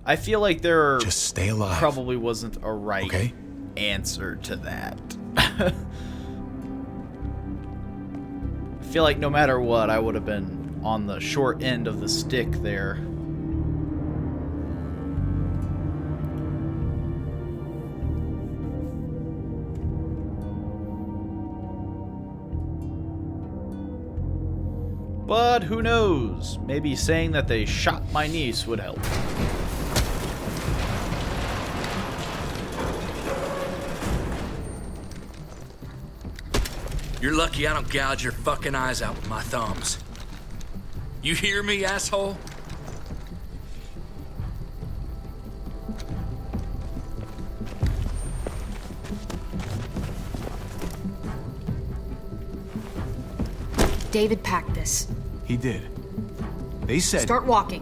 S6: I feel like there
S7: just stay alive.
S6: Probably wasn't a right answer to that. I feel like no matter what, I would have been on the short end of the stick there. But who knows? Maybe saying that they shot my niece would help.
S9: You're lucky I don't gouge your fucking eyes out with my thumbs. You hear me, asshole?
S3: David packed this.
S1: He did. They said...
S3: Start walking.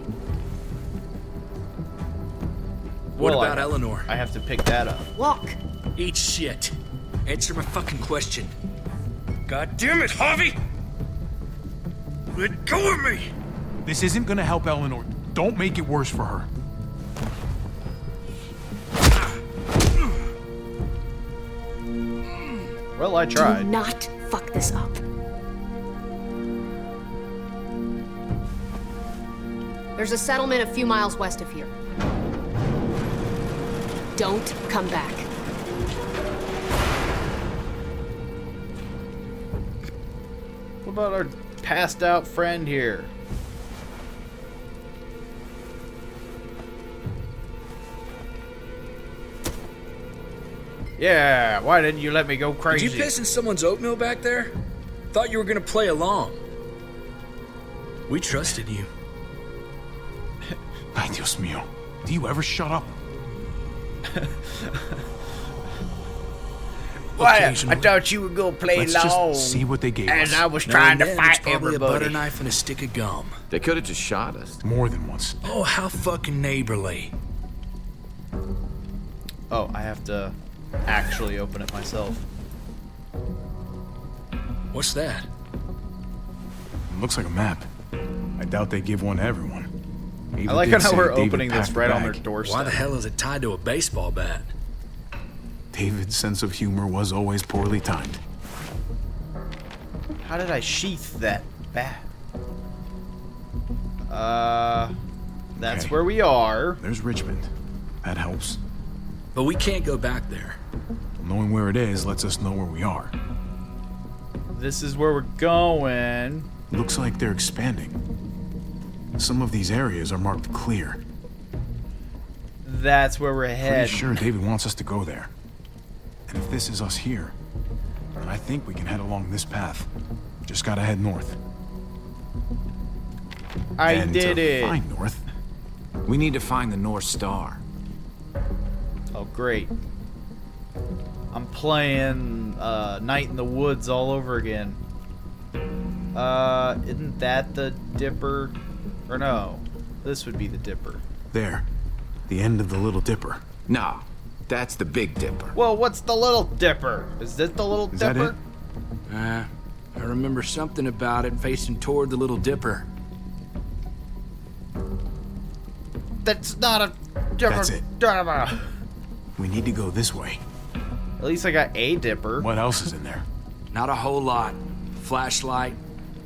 S9: What about Eleanor?
S6: I have to pick that up.
S3: Walk.
S9: Eat shit. Answer my fucking question. God damn it, Javi! Let go of me!
S1: This isn't gonna help Eleanor. Don't make it worse for her.
S6: Well, I tried.
S3: Do not fuck this up. There's a settlement a few miles west of here. Don't come back.
S6: What about our passed out friend here? Yeah, why didn't you let me go crazy?
S9: Did you piss in someone's oatmeal back there? Thought you were gonna play along. We trusted you.
S1: Ay, Dios mío. Do you ever shut up?
S15: Why? I thought you were gonna play
S1: Let's
S15: long.
S1: Just see what they gave us.
S15: As I was trying to fight
S9: probably
S15: everybody.
S9: a butter knife and a stick of gum.
S5: They could have just shot us.
S1: More than once.
S9: Oh, how fucking neighborly.
S6: Oh, I have to actually open it myself.
S9: What's that?
S1: It looks like a map. I doubt they give one to everyone.
S6: I like how we're opening this right on their doorstep.
S9: Why the hell is it tied to a baseball bat?
S1: David's sense of humor was always poorly timed.
S6: How did I sheath that bat? That's where we are.
S1: There's Richmond. That helps.
S9: But we can't go back there.
S1: Knowing where it is lets us know where we are.
S6: This is where we're going.
S1: Looks like they're expanding. Some of these areas are marked clear.
S6: That's where we're heading.
S1: Pretty sure David wants us to go there. And if this is us here, then I think we can head along this path. Just gotta head north.
S6: I did it.
S1: To find north,
S5: we need to find the North Star.
S6: Oh, great. I'm playing Night in the Woods all over again. Isn't that the Dipper? Or no, this would be the Dipper.
S1: There. The end of the Little Dipper.
S5: No, that's the Big Dipper.
S6: Well, what's the Little Dipper? Is this the Little Dipper?
S9: That it? I remember something about it facing toward the Little Dipper.
S6: That's not a Dipper.
S1: That's it. We need to go this way.
S6: At least I got a Dipper.
S1: What else is in there?
S9: Not a whole lot. Flashlight.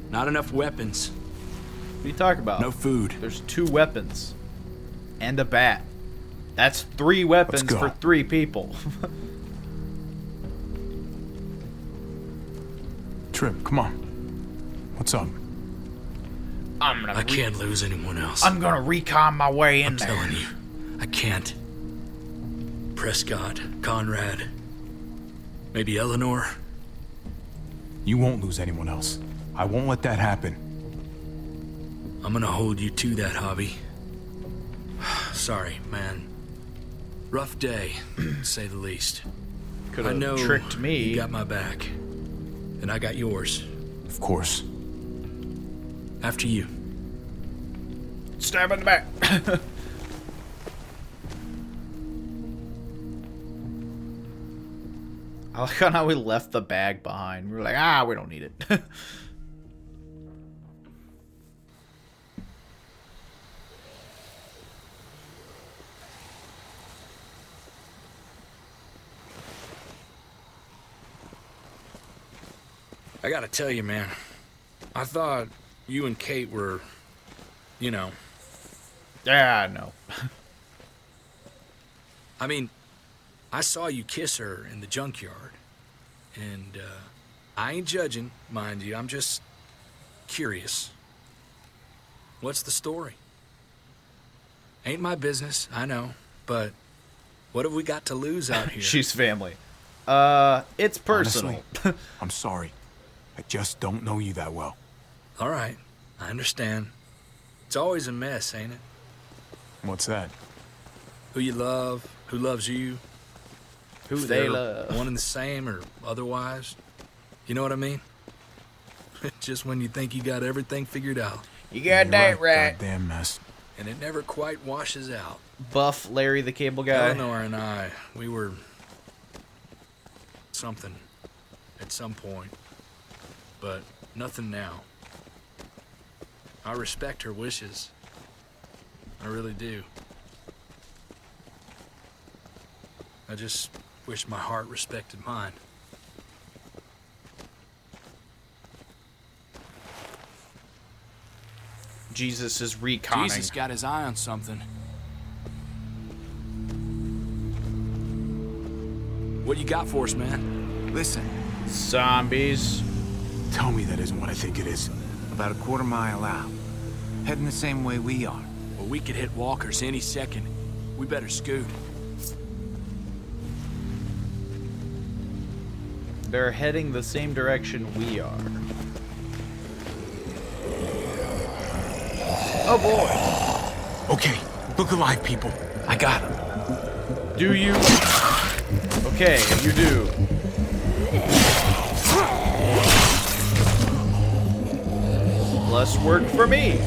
S9: Not enough weapons.
S6: What are you talking about?
S9: No food.
S6: There's 2 weapons. And a bat. That's 3 weapons for 3 people.
S1: Trip, come on. What's up?
S9: I can't lose anyone else.
S6: I'm gonna recon my way in there.
S9: I'm telling you, I can't. Prescott, Conrad, maybe Eleanor.
S1: You won't lose anyone else. I won't let that happen.
S9: I'm gonna hold you to that, Javi. Sorry, man. Rough day, to say the least.
S6: Could
S9: I
S6: have
S9: know
S6: tricked me.
S9: You got my back, and I got yours.
S1: Of course.
S9: After you.
S6: Stab in the back. I like how we left the bag behind. We were like, we don't need it.
S9: I gotta tell you, man. I thought you and Kate were, you know.
S6: Yeah, I know.
S9: I mean, I saw you kiss her in the junkyard. And, I ain't judging, mind you. I'm just curious. What's the story? Ain't my business, I know. But what have we got to lose out here?
S6: She's family. It's personal.
S1: Honestly, I'm sorry. I just don't know you that well.
S9: All right, I understand. It's always a mess, ain't it?
S1: What's that?
S9: Who you love, who loves you.
S6: Who
S9: if
S6: they
S9: they're
S6: love.
S9: one and the same or otherwise. You know what I mean? Just when you think you got everything figured out.
S6: You got that right.
S1: Goddamn mess.
S9: And it never quite washes out.
S6: Buff Larry the Cable Guy.
S9: Eleanor and I, we were something at some point. But nothing now. I respect her wishes. I really do. I just wish my heart respected mine.
S6: Jesus is reconning.
S9: Jesus got his eye on something. What you got for us, man?
S5: Listen.
S6: Zombies.
S1: Tell me that isn't what I think it is.
S5: About a quarter mile out. Heading the same way we are.
S9: Well, we could hit walkers any second. We better scoot.
S6: They're heading the same direction we are. Oh boy.
S1: Okay, look alive, people. I got him.
S6: Do you? Okay, you do. Less work for me.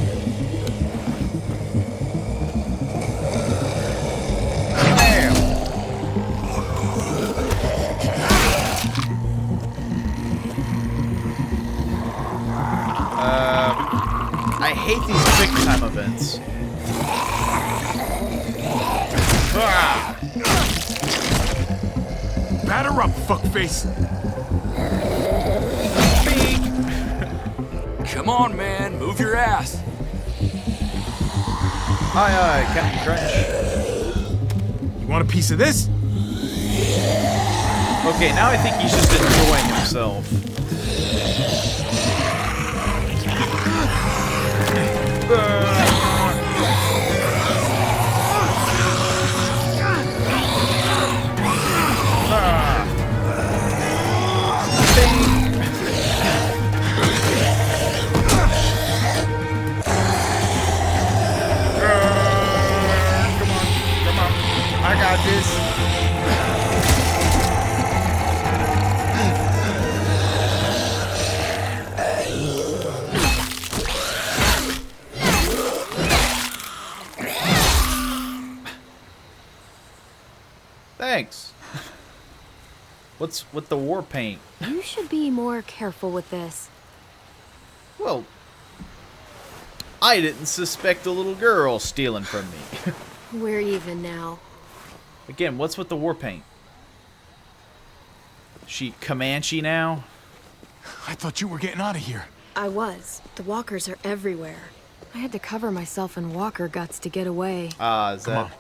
S6: Bam. I hate these quick time events. Ah.
S1: Batter up, fuckface.
S9: Come on, man. Move your ass.
S6: Aye, aye, Captain Crunch.
S1: You want a piece of this?
S6: Okay, now I think he's just enjoying himself. I got this. Thanks. What's with the war paint?
S3: You should be more careful with this.
S6: Well, I didn't suspect a little girl stealing from me.
S3: We're even now.
S6: Again, what's with the war paint? She Comanche now?
S1: I thought you were getting out of here.
S3: I was. The walkers are everywhere. I had to cover myself in walker guts to get away.
S6: Ah, is
S1: Come
S6: that...
S1: on.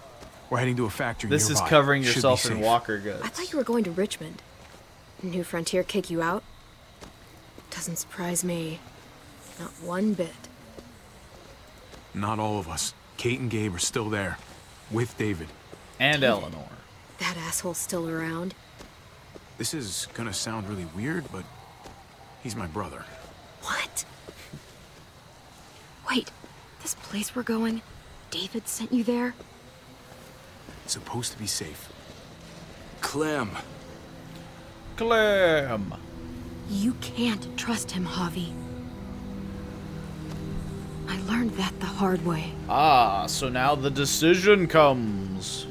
S1: We're heading to a factory
S6: This
S1: nearby.
S6: is covering
S1: Should
S6: yourself
S1: be
S6: in
S1: safe.
S6: walker guts.
S3: I thought you were going to Richmond. New Frontier kick you out? Doesn't surprise me. Not one bit.
S1: Not all of us. Kate and Gabe are still there. With David.
S6: And
S3: David.
S6: Eleanor.
S3: That asshole's still around.
S1: This is gonna sound really weird, but he's my brother.
S3: What? Wait, this place we're going, David sent you there?
S1: It's supposed to be safe.
S9: Clem.
S6: Clem.
S3: You can't trust him, Javi. I learned that the hard way.
S6: Ah, so now the decision comes.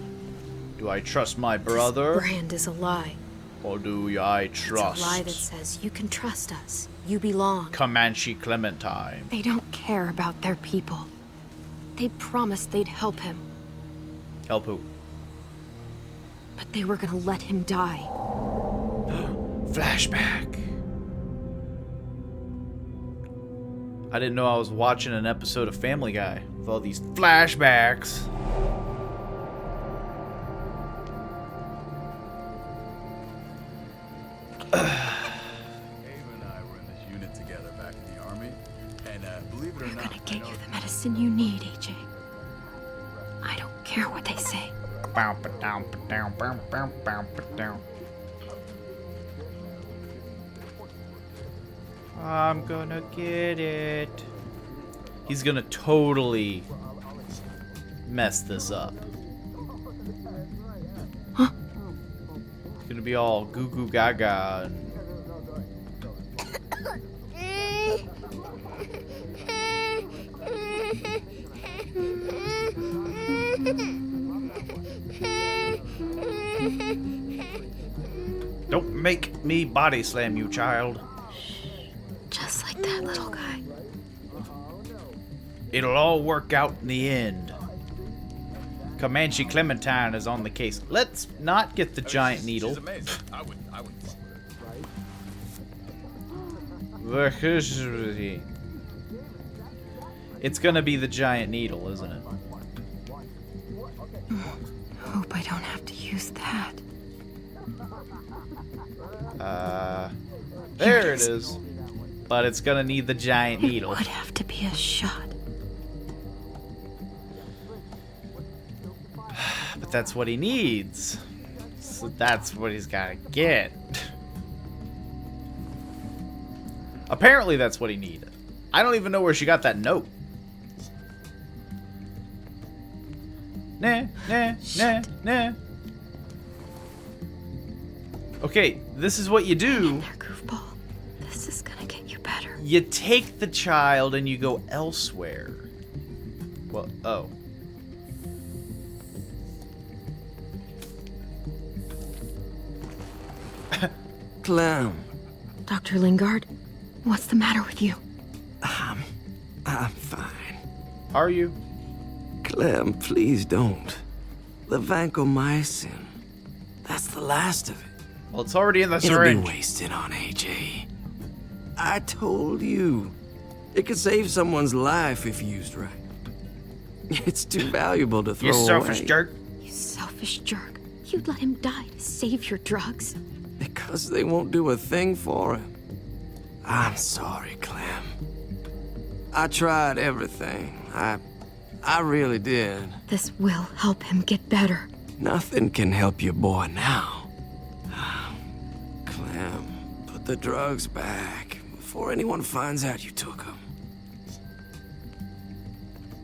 S6: Do I trust my brother?
S3: This brand is a lie.
S6: Or do I trust?
S3: It's a lie that says you can trust us. You belong.
S6: Comanche Clementine.
S3: They don't care about their people. They promised they'd help him,
S6: Help who?
S3: but they were gonna let him die.
S6: Flashback. I didn't know I was watching an episode of Family Guy with all these flashbacks.
S3: We're gonna get you the medicine you need, AJ. I don't care what they say.
S6: I'm gonna get it. He's gonna totally mess this up.
S3: Huh?
S6: It's gonna be all goo goo gaga and don't make me body slam you, child.
S3: Just like that little guy.
S6: It'll all work out in the end. Comanche Clementine is on the case. Let's not get the giant needle. It's gonna be the giant needle, isn't it?
S3: Hope I don't have to use that.
S6: There it is. But it's gonna need the giant needle.
S3: It would have to be a shot.
S6: But that's what he needs. So that's what he's gotta get. Apparently that's what he needed. I don't even know where she got that note. Nah, nah, nah, nah. Okay, this is what you do.
S3: There, goofball. This is gonna get you better.
S6: You take the child and you go elsewhere. Well, oh.
S12: Clem.
S3: Dr. Lingard, what's the matter with you?
S12: I'm fine.
S6: Are you?
S12: Clem, please don't. The vancomycin. That's the last of it.
S6: Well, it's already in the
S12: It'll
S6: syringe.
S12: be wasted on AJ. I told you. It could save someone's life if used right. It's too valuable to throw
S6: You
S12: away.
S6: selfish jerk.
S11: You selfish jerk. You'd let him die to save your drugs.
S12: Because they won't do a thing for him. I'm sorry, Clem. I tried everything. I really did.
S11: This will help him get better.
S12: Nothing can help your boy now. Clem, put the drugs back before anyone finds out you took them.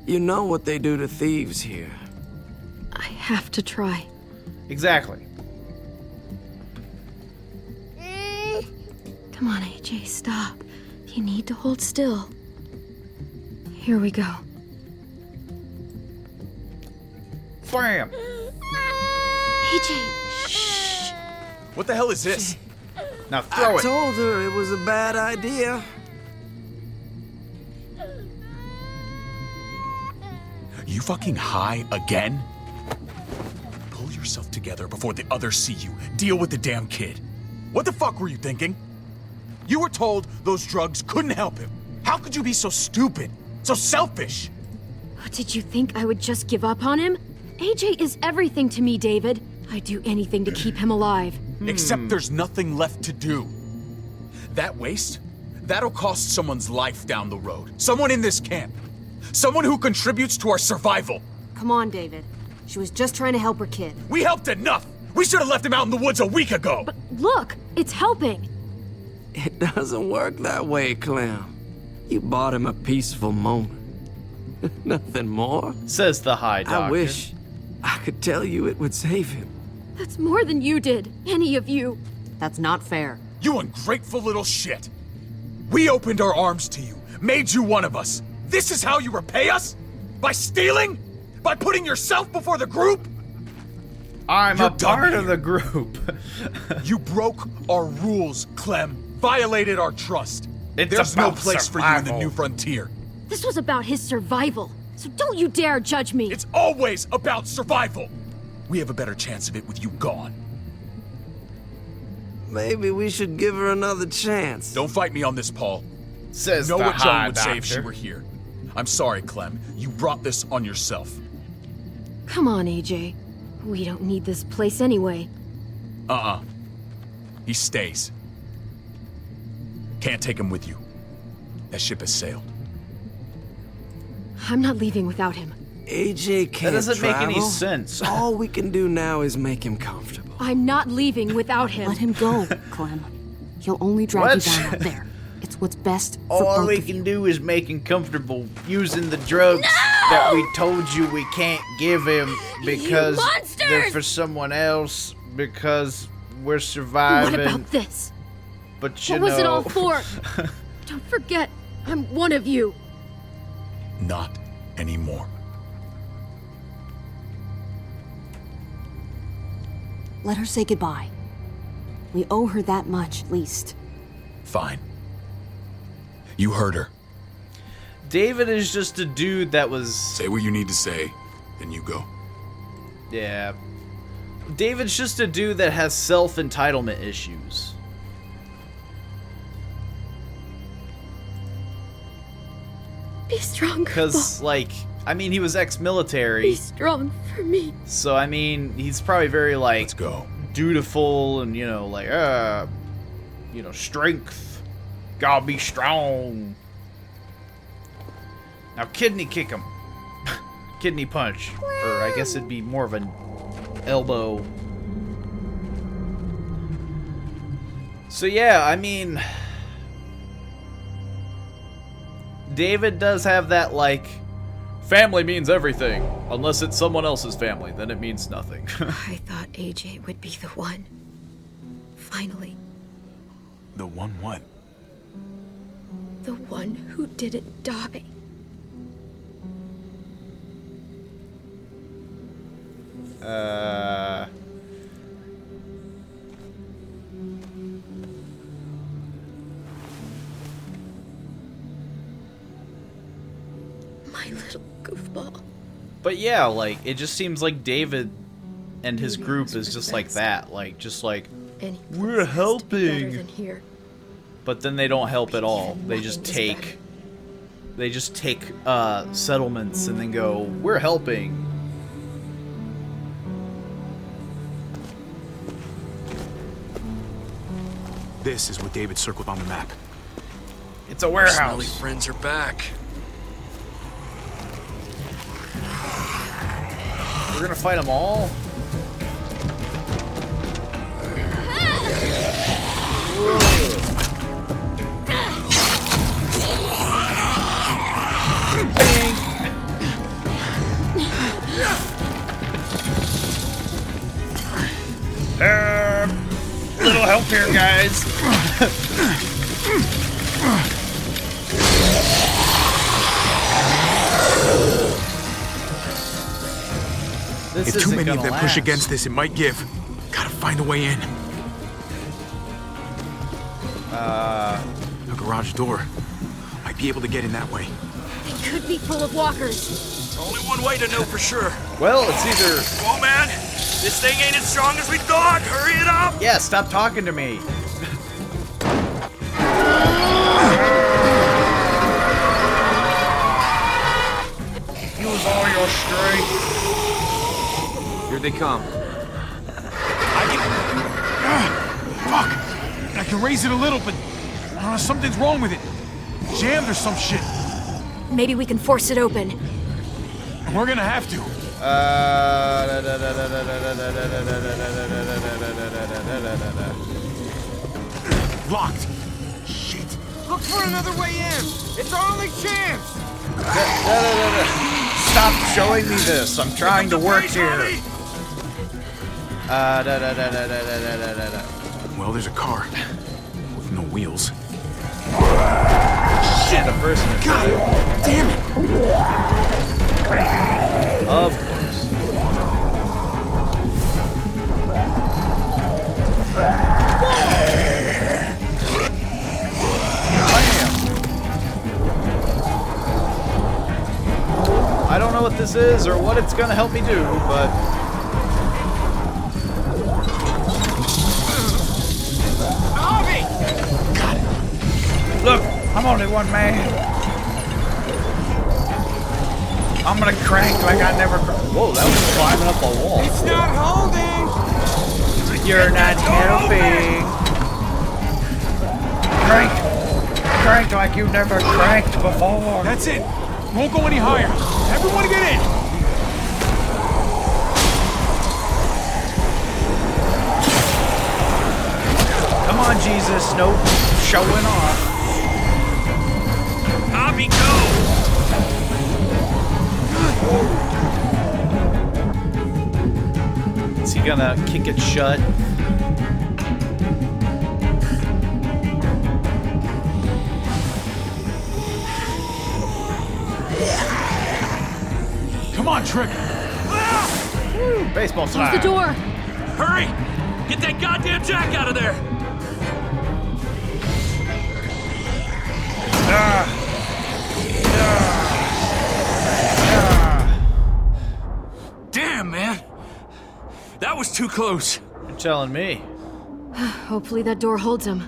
S12: You know what they do to thieves here.
S11: I have to try.
S6: Exactly.
S11: Come on, AJ, stop. You need to hold still. Here we go.
S6: Bam!
S11: AJ, shh.
S1: What the hell is this?
S6: Now throw
S12: I
S6: it.
S12: told her it was a bad idea.
S1: You fucking high again? Pull yourself together before the others see you. Deal with the damn kid. What the fuck were you thinking? You were told those drugs couldn't help him. How could you be so stupid? So selfish?
S11: Did you think I would just give up on him? AJ is everything to me, David. I'd do anything to keep him alive.
S1: Except there's nothing left to do. That waste? That'll cost someone's life down the road. Someone in this camp. Someone who contributes to our survival.
S16: Come on, David. She was just trying to help her kid.
S1: We helped enough! We should have left him out in the woods a week ago!
S11: But look, it's helping.
S12: It doesn't work that way, Clem. You bought him a peaceful moment. Nothing more.
S6: Says the high doctor.
S12: I wish I could tell you it would save him.
S11: That's more than you did, any of you.
S16: That's not fair.
S1: You ungrateful little shit! We opened our arms to you, made you one of us. This is how you repay us? By stealing? By putting yourself before the group?
S6: I'm
S1: You're
S6: a part
S1: done
S6: of the group.
S1: You broke our rules, Clem. Violated our trust. There's no
S6: about
S1: place for you in the
S6: survival.
S1: new frontier.
S11: This was about his survival, so don't you dare judge me.
S1: It's always about survival. We have a better chance of it with you gone.
S12: Maybe we should give her another chance.
S1: Don't fight me on this, Paul.
S6: Says
S1: You know
S6: the
S1: what Joan
S6: high
S1: would say if she
S6: doctor.
S1: were here. I'm sorry, Clem. You brought this on yourself.
S11: Come on, AJ. We don't need this place anyway.
S1: He stays. Can't take him with you. That ship has sailed.
S11: I'm not leaving without him.
S12: AJ can't
S6: That doesn't make any
S12: travel.
S6: sense.
S12: All we can do now is make him comfortable.
S11: I'm not leaving without him.
S16: Let him go, Clem. He'll only drag
S6: What?
S16: you down out there. It's what's best for
S6: All
S16: both
S6: we
S16: of you.
S6: can do is make him comfortable using the drugs that we told you we can't give him because they're for someone else, because we're surviving.
S11: What about this?
S6: But you
S11: What was it all
S6: know-
S11: for? Don't forget, I'm one of you.
S1: Not anymore.
S16: Let her say goodbye. We owe her that much, at least.
S1: Fine. You heard her.
S6: David is just a dude that was...
S7: Say what you need to say, then you go.
S6: Yeah. David's just a dude that has self-entitlement issues.
S11: Be strong,
S6: Because, like, I mean, he was ex-military.
S11: Be strong for me.
S6: So, I mean, he's probably very, like...
S1: Let's go.
S6: Dutiful and, you know, like, strength. Gotta be strong. Now, kidney kick him. Kidney punch. Or I guess it'd be more of an elbow. So, yeah, I mean... David does have that, like... Family means everything. Unless it's someone else's family, then it means nothing.
S11: I thought AJ would be the one. Finally.
S1: The one what?
S11: The one who didn't die. My little goofball.
S6: But yeah, like, it just seems like David and his group is just like that. Like, just like,
S4: Any
S6: We're helping.
S4: better than here.
S6: But then they don't help at all. They just take settlements and then go, we're helping.
S1: This is what David circled on the map.
S6: It's a warehouse.
S17: Smelly friends are back.
S6: We're gonna fight them all? Little help here, guys.
S1: If too many of them push against this, it might give. Gotta find a way in. A garage door. Might be able to get in that way.
S3: It could be full of walkers.
S9: Only one way to know for sure.
S6: Well, it's either...
S9: Whoa, man! This thing ain't as strong as we thought! Hurry it up!
S6: Yeah, stop talking to me. Use all your strength.
S5: Here they come.
S1: Fuck! I can raise it a little, but something's wrong with it. Jammed or some shit.
S3: Maybe we can force it open.
S1: We're gonna have to. Locked. Shit.
S8: Look for another way in. It's our only chance.
S6: Stop showing me this. I'm trying to work here.
S1: Well, there's a car with no wheels.
S6: Shit, a person.
S1: God damn it!
S6: Of course. I don't know what this is or what it's gonna help me do, but...
S8: Javi!
S6: Look, I'm only one man. I'm gonna crank like I never... Whoa, that was climbing up a wall.
S8: It's not holding!
S6: You're not helping. Crank. Crank like you never cranked before.
S1: That's it. Won't go any higher. Everyone get in.
S6: Come on, Jesus. No showing off.
S9: Javi, go!
S6: Is he gonna kick it shut?
S1: Come on, Trick.
S6: Baseball
S3: Close
S6: slide.
S3: the door.
S9: Hurry! Get that goddamn jack out of there! Damn, man. That was too close.
S6: You're telling me.
S3: Hopefully that door holds him.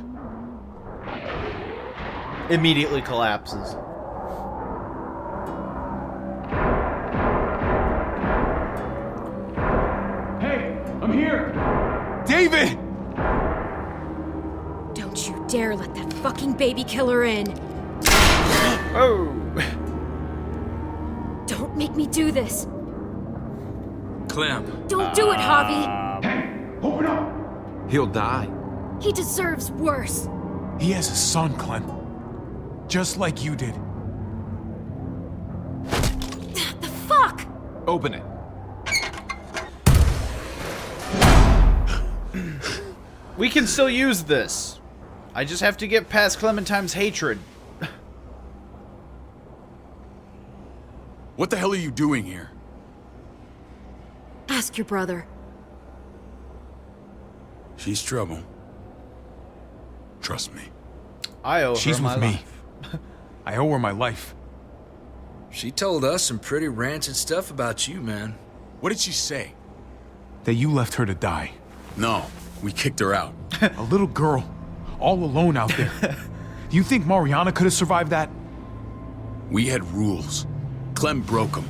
S6: Immediately collapses.
S1: Hey, I'm here. David!
S3: Don't you dare let that fucking baby killer in.
S6: Oh.
S3: Don't make me do this.
S9: Clem.
S3: Don't do it, Javi.
S1: Open up.
S5: He'll die.
S3: He deserves worse.
S1: He has a son, Clem. Just like you did.
S3: The fuck?
S5: Open it.
S6: We can still use this. I just have to get past Clementine's hatred.
S7: What the hell are you doing here?
S3: Ask your brother.
S7: She's trouble. Trust me.
S6: I owe her
S1: She's
S6: my
S1: with me.
S6: life.
S1: I owe her my life.
S17: She told us some pretty rancid stuff about you, man.
S7: What did she say?
S1: That you left her to die.
S7: No. We kicked her out.
S1: A little girl, all alone out there. Do you think Mariana could have survived that?
S7: We had rules. Clem broke them.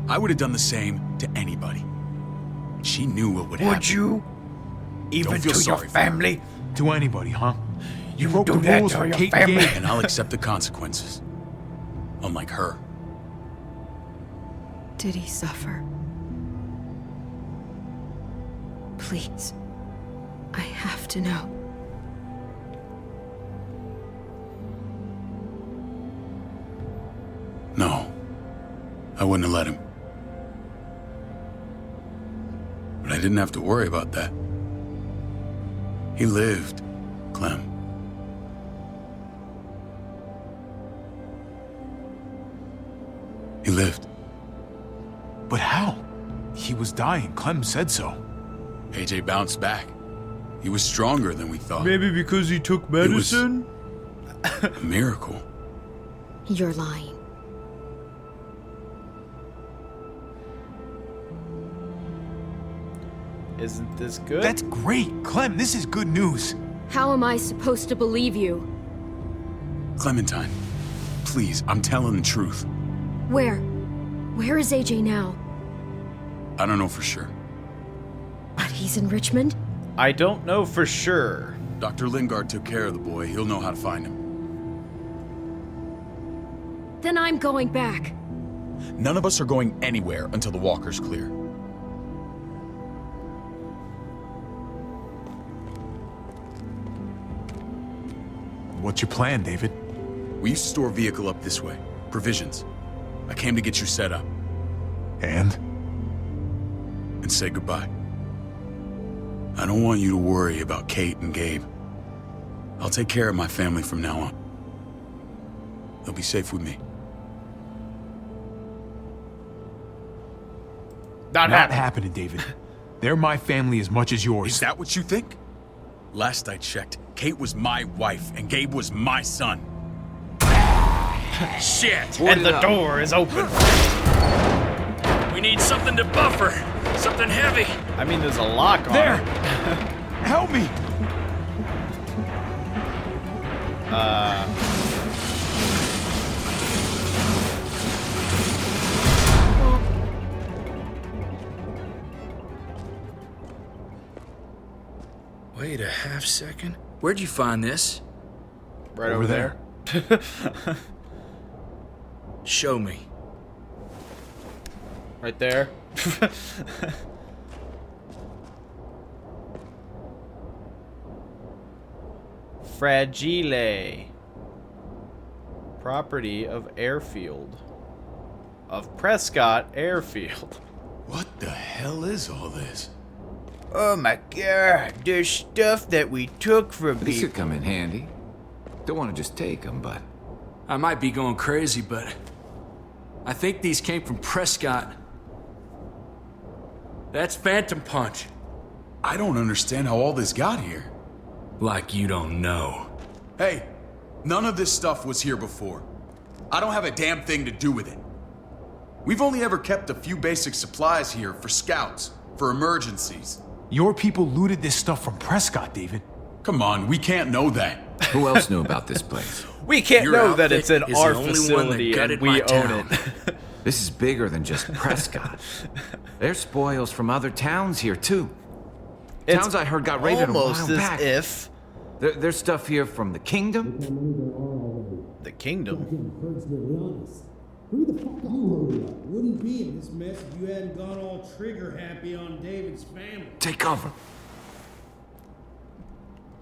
S7: I would have done the same to anybody. She knew what would happen.
S6: Would you? Even
S7: Don't feel
S6: to your
S7: sorry for her.
S6: family?
S1: To anybody, huh?
S6: You
S1: broke
S6: do
S1: the
S6: that
S1: rules
S6: to
S1: for
S6: your
S1: Kate
S6: family?
S1: Gabe.
S7: And I'll accept the consequences. Unlike her.
S16: Did he suffer? Please. I have to know.
S7: No. I wouldn't have let him. But I didn't have to worry about that. He lived, Clem. He lived.
S1: But how? He was dying. Clem said so.
S7: AJ bounced back. He was stronger than we thought.
S6: Maybe because he took medicine?
S7: A miracle.
S16: You're lying.
S6: Isn't this good?
S1: That's great. Clem, this is good news.
S16: How am I supposed to believe you?
S7: Clementine, please, I'm telling the truth.
S16: Where? Where is AJ now?
S7: I don't know for sure.
S16: But he's in Richmond?
S6: I don't know for sure.
S7: Dr. Lingard took care of the boy. He'll know how to find him.
S16: Then I'm going back.
S7: None of us are going anywhere until the walker's clear.
S1: What's your plan, David?
S7: We used to store a vehicle up this way. Provisions. I came to get you set up.
S1: And
S7: say goodbye. I don't want you to worry about Kate and Gabe. I'll take care of my family from now on. They'll be safe with me.
S1: Not happening, David. They're my family as much as yours.
S7: Is that what you think? Last I checked, Kate was my wife and Gabe was my son.
S9: Shit!
S6: And the door is open.
S9: We need something to buffer. Something heavy.
S6: I mean, there's a lock on
S1: there.
S6: it.
S1: Help me.
S17: Wait a half second. Where'd you find this?
S6: Right over there.
S17: Show me.
S6: Right there. Fragile. Property of Airfield. Of Prescott Airfield.
S7: What the hell is all this?
S18: Oh my god, there's stuff that we took from
S5: These
S18: people.
S5: could come in handy. Don't want to just take them, but...
S17: I might be going crazy, but I think these came from Prescott. That's Phantom Punch.
S7: I don't understand how all this got here.
S17: Like you don't know.
S7: Hey, none of this stuff was here before. I don't have a damn thing to do with it. We've only ever kept a few basic supplies here for scouts, for emergencies.
S1: Your people looted this stuff from Prescott, David.
S7: Come on, we can't know that.
S5: Who else knew about this place?
S6: We can't
S17: Your
S6: know that
S17: outfit
S6: it's in
S17: is
S6: our
S17: the only one that
S6: facility and
S17: gutted
S6: we
S17: my
S6: own
S17: town.
S6: it.
S5: This is bigger than just Prescott. There's spoils from other towns here, too.
S6: It's
S5: Towns I heard got raided a while
S6: almost as
S5: back.
S6: if
S5: There's stuff here from the Kingdom.
S6: the Kingdom.
S19: Who the fuck you? Wouldn't be in this mess if you hadn't gone all trigger happy on David's family.
S5: Take cover.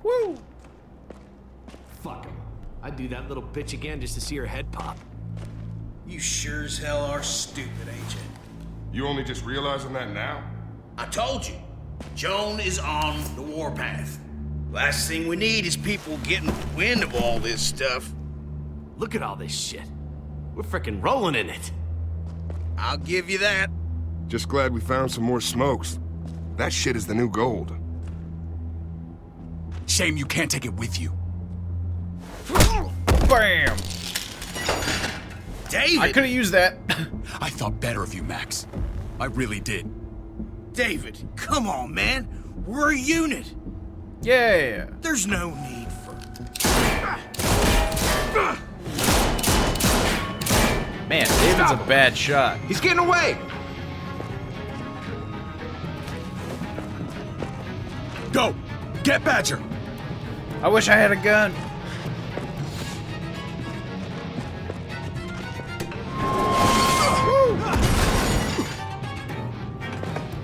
S6: Woo!
S20: Fuck him. I'd do that little bitch again just to see her head pop.
S15: You sure as hell are stupid, ain't you?
S21: You only just realizing that now?
S15: I told you. Joan is on the warpath. Last thing we need is people getting wind of all this stuff.
S20: Look at all this shit. We're frickin' rolling in it.
S15: I'll give you that.
S21: Just glad we found some more smokes. That shit is the new gold.
S7: Shame you can't take it with you.
S6: Bam!
S15: David!
S6: I could have used that.
S7: I thought better of you, Max. I really did.
S15: David, come on, man. We're a unit.
S6: Yeah.
S15: There's no need for...
S6: Man, David's a bad shot.
S5: He's getting away!
S1: Go! Get Badger!
S6: I wish I had a gun.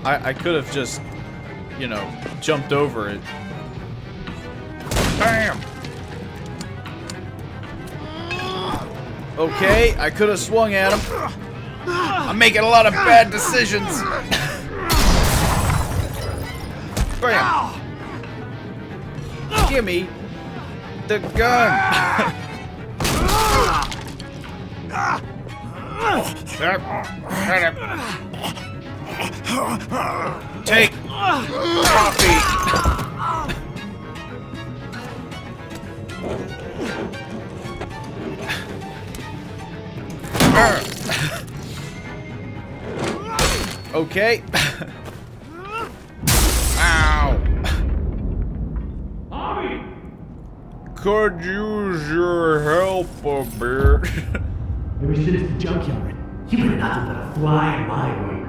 S6: I could have just, you know, jumped over it. Bam! Okay, I could have swung at him. I'm making a lot of bad decisions. Bam! Give me the gun. Take coffee. Okay. Ow.
S19: Javi!
S6: Could use your help a bit.
S19: Ever since the junkyard, you've been nothing but a fly in my wing.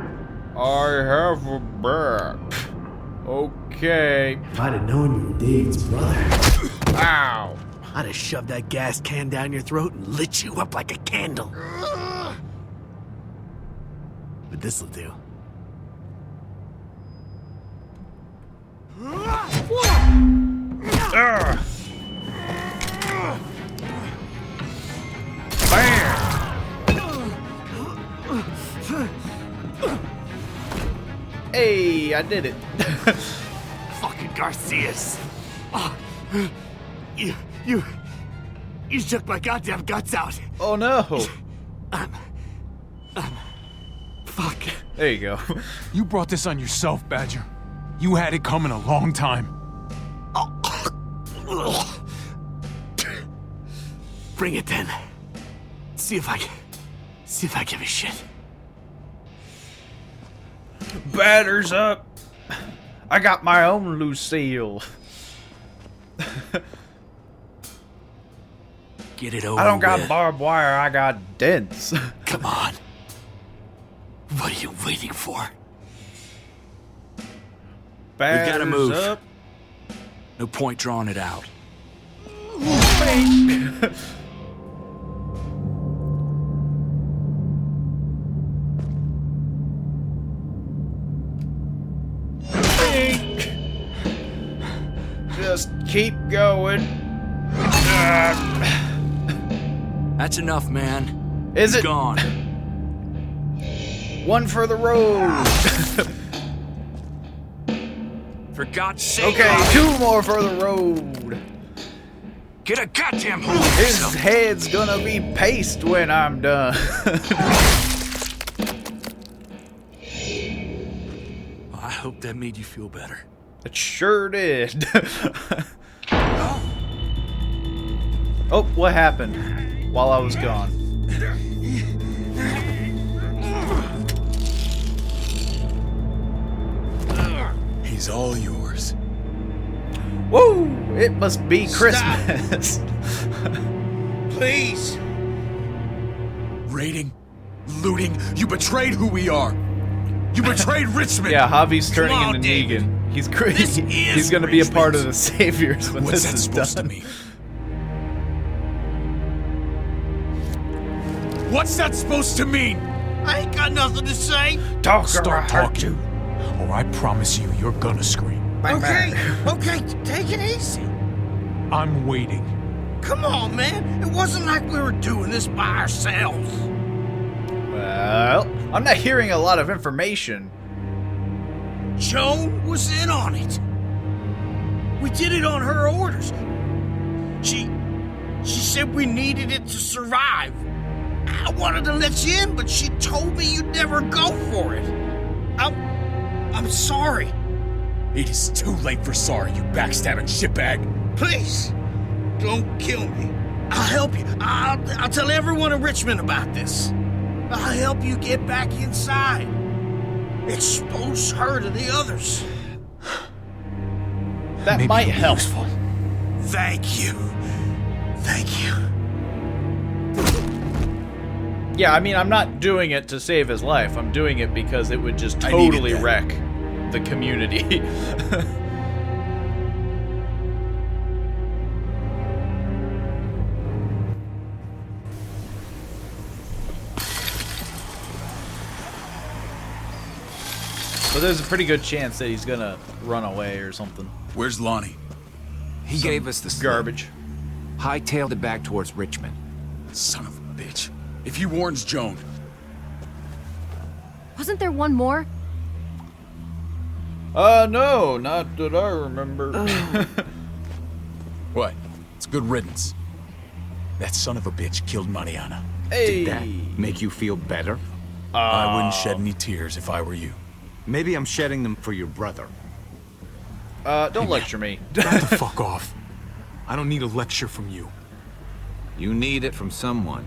S6: I have a bat. Okay.
S19: If I'd have known you were David's brother,
S6: Ow.
S19: I'd have shoved that gas can down your throat and lit you up like a candle. But this'll do.
S6: Bam! Hey, I did it.
S19: Fucking Garcias. Oh, you shook my goddamn guts out.
S6: Oh no.
S19: Fuck.
S6: There you go.
S1: You brought this on yourself, Badger. You had it coming a long time.
S19: Bring it then. See if I give a shit.
S6: Batters up. I got my own Lucille.
S9: Get it over
S6: I don't got
S9: with.
S6: barbed wire, I got dents.
S19: Come on. What are you waiting for?
S6: Batters
S9: gotta move.
S6: up.
S9: No point drawing it out.
S6: Just keep going.
S9: That's enough, man.
S6: Is
S9: He's
S6: it?
S9: gone.
S6: One for the road.
S9: For God's sake.
S6: Okay, two more for the road.
S9: Get a goddamn hold of
S6: His
S9: yourself.
S6: head's gonna be paste when I'm done.
S9: I hope that made you feel better.
S6: It sure did. Oh, what happened while I was gone?
S7: He's all yours.
S6: Woo! It must be Christmas.
S15: Please.
S7: Raiding, looting, you betrayed who we are. You betrayed Richmond.
S6: Yeah, Javi's turning
S15: Come on,
S6: into
S15: David.
S6: Negan. He's crazy.
S15: This is
S6: He's gonna be a part
S15: Richmond.
S6: of the Saviors when
S7: What's
S6: this
S7: that
S6: is
S7: supposed
S6: done.
S7: to mean? What's that supposed to mean?
S15: I ain't got nothing to say.
S6: Talk
S1: Start talking, or I promise you, you're gonna scream.
S15: Okay, take it easy.
S1: I'm waiting.
S15: Come on, man. It wasn't like we were doing this by ourselves.
S6: Well, I'm not hearing a lot of information.
S15: Joan was in on it. We did it on her orders. She said we needed it to survive. I wanted to let you in, but she told me you'd never go for it. I'm sorry.
S7: It is too late for sorry, you backstabbing shitbag.
S15: Please, don't kill me. I'll help you. I'll tell everyone in Richmond about this. I'll help you get back inside. Expose her to the others.
S6: That
S1: Maybe
S6: might
S1: it'll be
S6: help.
S1: useful.
S15: Thank you. Thank you.
S6: Yeah, I mean, I'm not doing it to save his life. I'm doing it because it would just
S7: I needed
S6: totally
S7: that.
S6: wreck the community. But there's a pretty good chance that he's gonna run away or something.
S7: Where's Lonnie?
S5: He gave us the slip.
S6: Garbage.
S5: Hightailed it back towards Richmond.
S7: Son of a bitch. If he warns Joan...
S3: Wasn't there one more?
S6: No, not that I remember.
S7: What? It's good riddance.
S1: That son of a bitch killed Mariana.
S6: Hey.
S1: Did that make you feel better?
S7: I wouldn't shed any tears if I were you.
S2: Maybe I'm shedding them for your brother.
S6: Don't lecture me.
S1: Back the fuck off. I don't need a lecture from you.
S5: You need it from someone.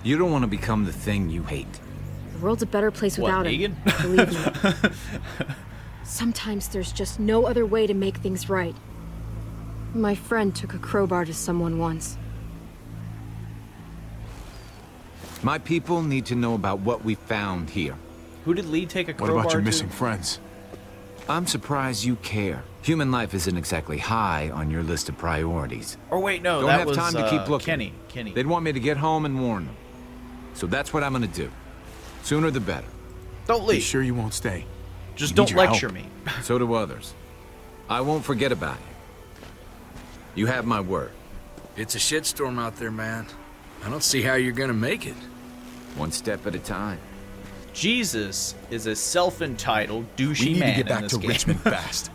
S5: You don't want to become the thing you hate.
S16: The world's a better place
S6: What,
S16: without
S6: Negan?
S16: him. Believe me. Sometimes there's just no other way to make things right. My friend took a crowbar to someone once.
S5: My people need to know about what we found here.
S6: Who did Lee take a
S1: What
S6: crowbar
S1: about your
S6: to?
S1: missing friends?
S5: I'm surprised you care. Human life isn't exactly high on your list of priorities.
S6: Or wait, no,
S5: Don't
S6: that
S5: have
S6: was
S5: time to keep looking.
S6: Kenny.
S5: They'd want me to get home and warn them. So that's what I'm gonna do. Sooner the better.
S6: Don't
S1: You
S6: leave.
S1: sure you won't stay?
S6: Just
S1: I
S6: don't
S1: need your
S6: lecture
S1: help.
S6: me.
S5: So do others. I won't forget about you. You have my word.
S17: It's a shitstorm out there, man. I don't see how you're gonna make it.
S5: One step at a time.
S6: Jesus is a self-entitled
S7: We
S6: douchey
S7: need
S6: man
S7: to get back
S6: in this
S7: to
S6: game.
S7: Richmond fast.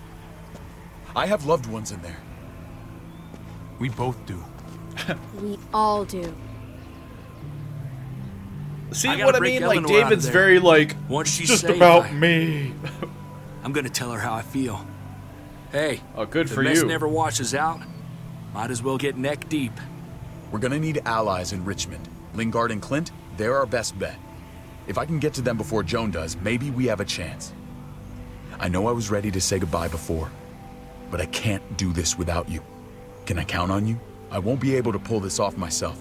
S7: I have loved ones in there.
S1: We both do.
S3: We all do.
S6: See
S17: I gotta
S6: what I
S17: break
S6: mean? Like,
S17: Eleanor out of
S6: David's
S17: there.
S6: very like,
S17: Once she's
S6: just
S17: safe,
S6: about me.
S17: I'm gonna tell her how I feel. Hey,
S6: Oh, good
S17: the
S6: for
S17: mess
S6: you.
S17: never washes out. Might as well get neck deep.
S7: We're gonna need allies in Richmond. Lingard and Clint, they're our best bet. If I can get to them before Joan does, maybe we have a chance. I know I was ready to say goodbye before, but I can't do this without you. Can I count on you? I won't be able to pull this off myself.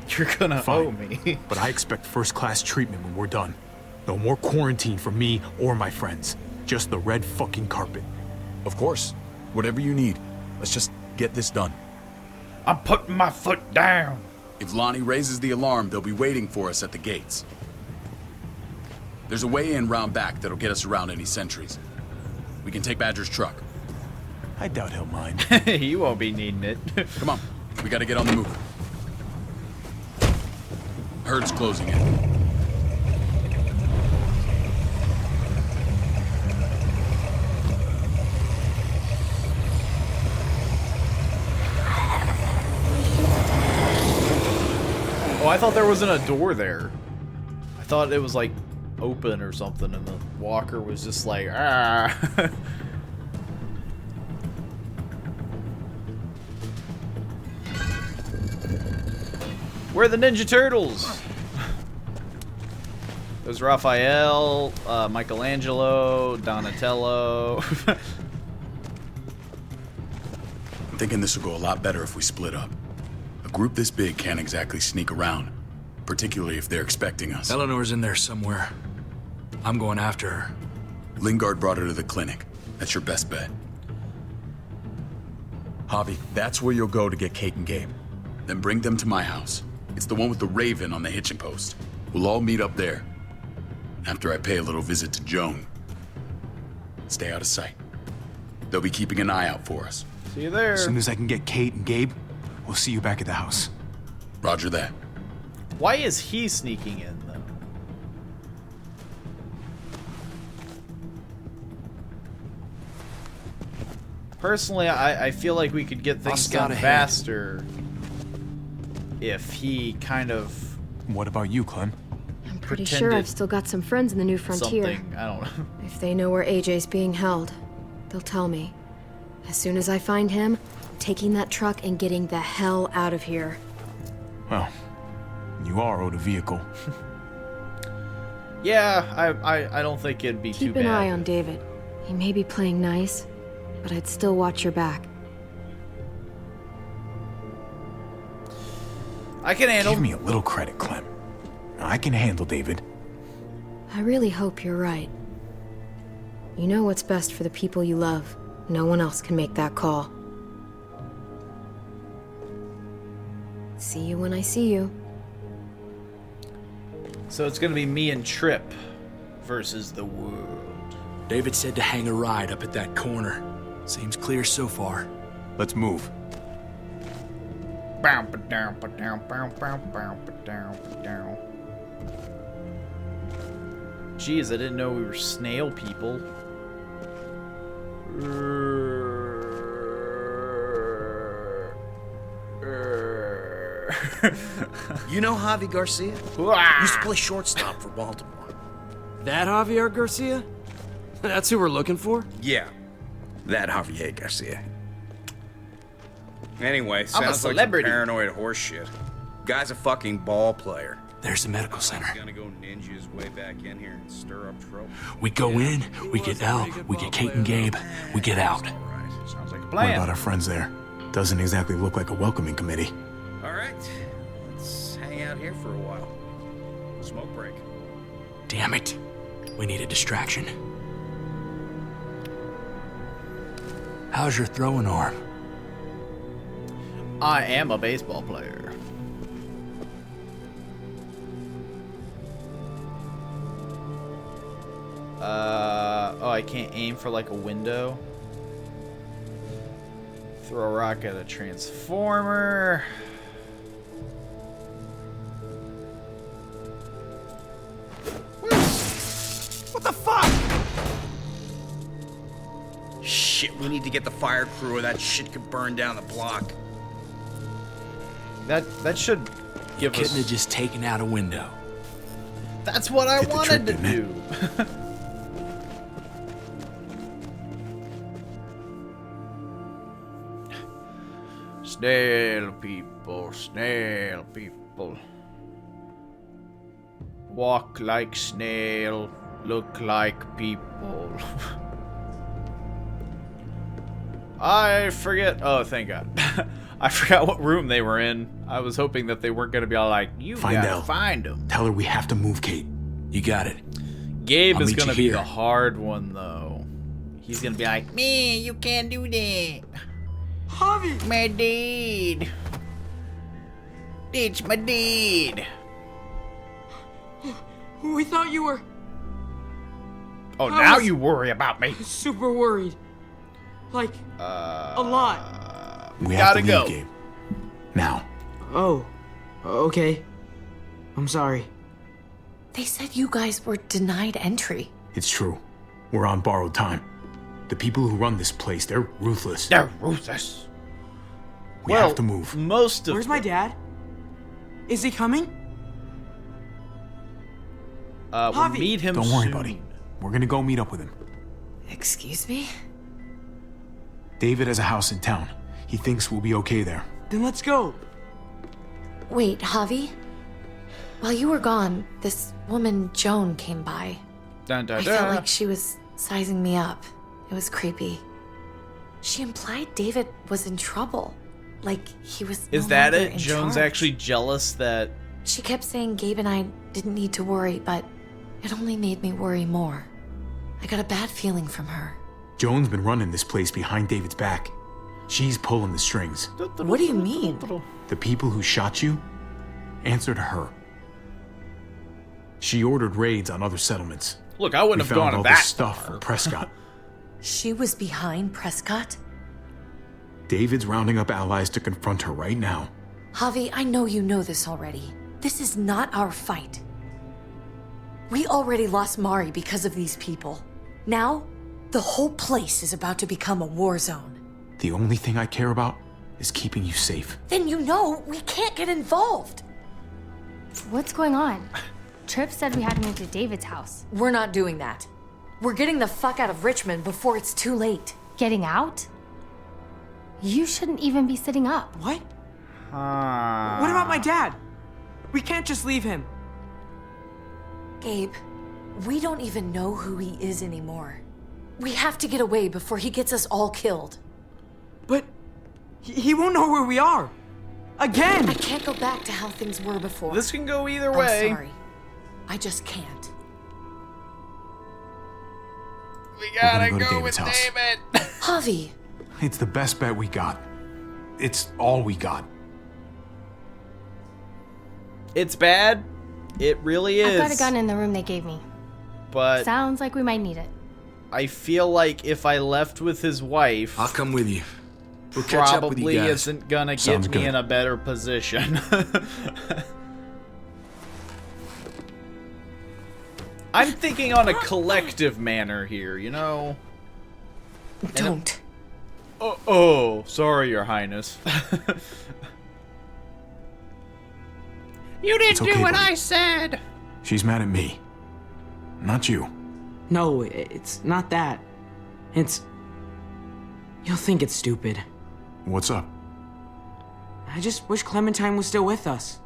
S6: You're gonna
S1: Fine.
S6: owe me.
S1: But I expect first-class treatment when we're done. No more quarantine for me or my friends. Just the red fucking carpet.
S7: Of course. Whatever you need. Let's just get this done.
S15: I'm putting my foot down.
S7: If Lonnie raises the alarm, they'll be waiting for us at the gates. There's a way in round back that'll get us around any sentries. We can take Badger's truck.
S1: I doubt he'll mind.
S6: You won't be needing it.
S7: Come on, we gotta get on the move. Herd's closing in.
S6: Oh, I thought there wasn't a door there. I thought it was like open or something, and the walker was just like, ah. Where are the Ninja Turtles? There's Raphael, Michelangelo, Donatello.
S7: I'm thinking this will go a lot better if we split up. A group this big can't exactly sneak around, particularly if they're expecting us.
S17: Eleanor's in there somewhere. I'm going after her.
S7: Lingard brought her to the clinic. That's your best bet. Javi, that's where you'll go to get Kate and Gabe. Then bring them to my house. It's the one with the raven on the hitching post. We'll all meet up there. After I pay a little visit to Joan. Stay out of sight. They'll be keeping an eye out for us.
S6: See you there.
S1: As soon as I can get Kate and Gabe, we'll see you back at the house.
S7: Roger that.
S6: Why is he sneaking in, though? Personally, I feel like we could get things
S17: scout
S6: done
S17: ahead.
S6: faster if he kind of
S1: What about you, Clem?
S16: I'm pretty sure
S6: pretended
S16: I've still got some friends in the New Frontier.
S6: something. I don't know.
S16: If they know where AJ's being held, they'll tell me. As soon as I find him, I'm taking that truck and getting the hell out of here.
S1: Well, you are owed a vehicle.
S6: Yeah, I don't think it'd be too bad.
S16: Keep an eye on David. He may be playing nice, but I'd still watch your back.
S6: I can handle.
S1: Give me a little credit, Clem. I can handle David.
S16: I really hope you're right. You know what's best for the people you love. No one else can make that call. See you when I see you.
S6: So it's gonna be me and Trip versus the world.
S9: David said to hang a ride up at that corner. Seems clear so far.
S1: Let's move.
S6: Jeez, I didn't know we were snail people.
S15: You know Javi Garcia? Used to play shortstop for Baltimore.
S12: That Javier Garcia? That's who we're looking for?
S10: Yeah, that Javier Garcia. Anyway,
S6: I'm a
S10: sounds like some
S6: celebrity.
S10: paranoid horseshit. Guy's a fucking ball player.
S9: There's the medical center.
S10: He's gonna go ninja his way back in here and stir up trouble.
S9: We go in, we get Elle, we get Kate and Gabe, we get out.
S10: Sounds like a
S1: What
S10: plan.
S1: about our friends there? Doesn't exactly look like a welcoming committee.
S10: All right, let's hang out here for a while. Smoke break.
S9: Damn it. We need a distraction. How's your throwing arm?
S6: I am a baseball player. Oh, I can't aim for like a window. Throw a rock at a transformer.
S15: What the fuck? Shit, we need to get the fire crew or that shit could burn down the block.
S6: That should
S9: You
S6: give
S9: couldn't
S6: us...
S9: have just taken out a window.
S6: That's what I
S1: Did the
S6: wanted
S1: trick,
S6: to
S1: didn't
S6: do. Snail people, snail people. Walk like snail, look like people. I forget. Oh, thank God. I forgot what room they were in. I was hoping that they weren't going to be all like, you gotta
S1: Elle.
S6: find them.
S1: Tell her we have to move, Kate.
S9: You got it.
S6: Gabe
S9: I'll
S6: is
S9: meet
S6: going to
S9: you
S6: be
S9: here.
S6: the hard one, though. He's going to be like,
S8: Man, you can't do that.
S15: Javi!
S18: My dad. It's my dad.
S8: We thought you were
S6: oh,
S8: I
S6: now
S8: was-
S6: you worry about me.
S8: super worried. Like, a lot.
S1: We
S6: Gotta
S1: have to
S6: go.
S1: leave, Gabe. Now.
S8: Oh, okay. I'm sorry.
S4: They said you guys were denied entry.
S1: It's true. We're on borrowed time. The people who run this place, they're ruthless.
S6: They're ruthless.
S1: We
S6: Well,
S1: have to move.
S6: Most of
S8: Where's my dad? Is he coming?
S6: we'll
S8: Javi.
S6: meet him
S1: Don't worry,
S6: soon.
S1: buddy. We're gonna go meet up with him.
S4: Excuse me?
S1: David has a house in town. He thinks we'll be okay there.
S8: Then let's go.
S4: Wait, Javi? While you were gone, this woman, Joan, came by.
S6: Dun, dun,
S4: I
S6: dun.
S4: felt like she was sizing me up. It was creepy. She implied David was in trouble. Like he was
S6: Is
S4: no
S6: that
S4: longer
S6: it?
S4: in
S6: Joan's
S4: charge.
S6: actually jealous that...
S4: She kept saying Gabe and I didn't need to worry, but it only made me worry more. I got a bad feeling from her.
S1: Joan's been running this place behind David's back. She's pulling the strings.
S4: What do you mean?
S1: The people who shot you answered her. She ordered raids on other settlements.
S6: Look, I wouldn't
S1: We
S6: have
S1: found
S6: gone
S1: all
S6: that
S1: this stuff
S6: far.
S1: from Prescott.
S4: She was behind Prescott?
S1: David's rounding up allies to confront her right now.
S4: Javi, I know you know this already. This is not our fight. We already lost Mari because of these people. Now, the whole place is about to become a war zone.
S1: The only thing I care about is keeping you safe.
S4: Then you know we can't get involved.
S3: What's going on? Tripp said we had to move to David's house.
S4: We're not doing that. We're getting the fuck out of Richmond before it's too late.
S3: Getting out? You shouldn't even be sitting up.
S8: What? What about my dad? We can't just leave him.
S4: Gabe, We don't even know who he is anymore. We have to get away before he gets us all killed.
S8: But he won't know where we are. Again!
S4: I can't go back to how things were before.
S6: This can go either way.
S4: I'm sorry. I just can't.
S6: We gotta
S1: go to
S6: go
S1: David's
S6: with
S1: house.
S6: David.
S4: Javi.
S1: It's the best bet we got. It's all we got.
S6: It's bad. It really is.
S3: I've got a gun in the room they gave me.
S6: But
S3: sounds like we might need it.
S6: I feel like if I left with his wife,
S17: I'll come with you. We'll catch up with you
S6: probably
S17: guys.
S6: isn't gonna
S1: Sounds
S6: get me
S1: good.
S6: in a better position. I'm thinking on a collective manner here, you know?
S4: Don't.
S6: Oh, sorry, Your Highness.
S15: You didn't
S1: It's okay,
S15: do what
S1: buddy.
S15: I said.
S1: She's mad at me. Not you.
S8: No, it's not that. It's... You'll think it's stupid.
S1: What's up?
S8: I just wish Clementine was still with us.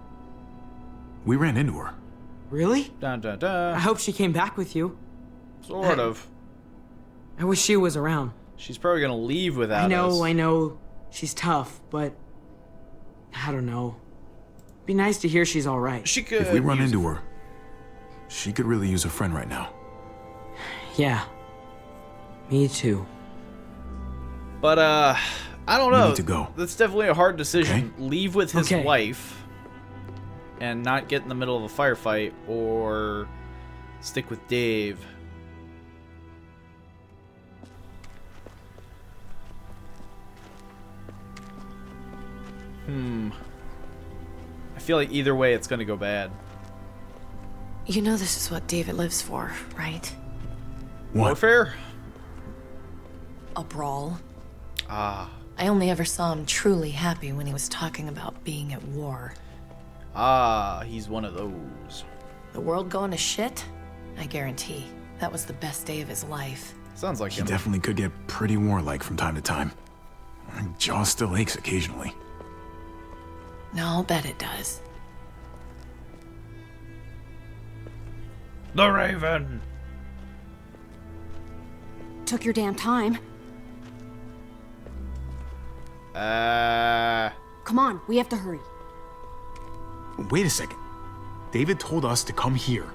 S1: We ran into her.
S8: Really?
S6: Dun dun dun.
S8: I hope she came back with you.
S6: Sort of.
S8: I wish she was around.
S6: She's probably gonna leave without us.
S8: I know. She's tough, but... I don't know. Be nice to hear she's alright.
S6: She could.
S1: If we run into her, she could really use a friend right now.
S8: Yeah. Me too.
S6: But, I don't know.
S1: We need to go.
S6: That's definitely a hard decision.
S1: Okay.
S6: Leave with his
S8: Okay.
S6: wife and not get in the middle of a firefight, or stick with Dave. I feel like either way it's gonna go bad.
S4: You know this is what David lives for, right?
S1: What?
S6: Warfare?
S4: A brawl.
S6: Ah.
S4: I only ever saw him truly happy when he was talking about being at war.
S6: Ah, he's one of those.
S4: The world going to shit? I guarantee. That was the best day of his life.
S6: Sounds like
S1: He
S6: him.
S1: definitely could get pretty warlike from time to time. My jaw still aches occasionally.
S4: No, I'll bet it does.
S15: The Raven.
S16: Took your damn time. Come on, we have to hurry.
S1: Wait a second. David told us to come here.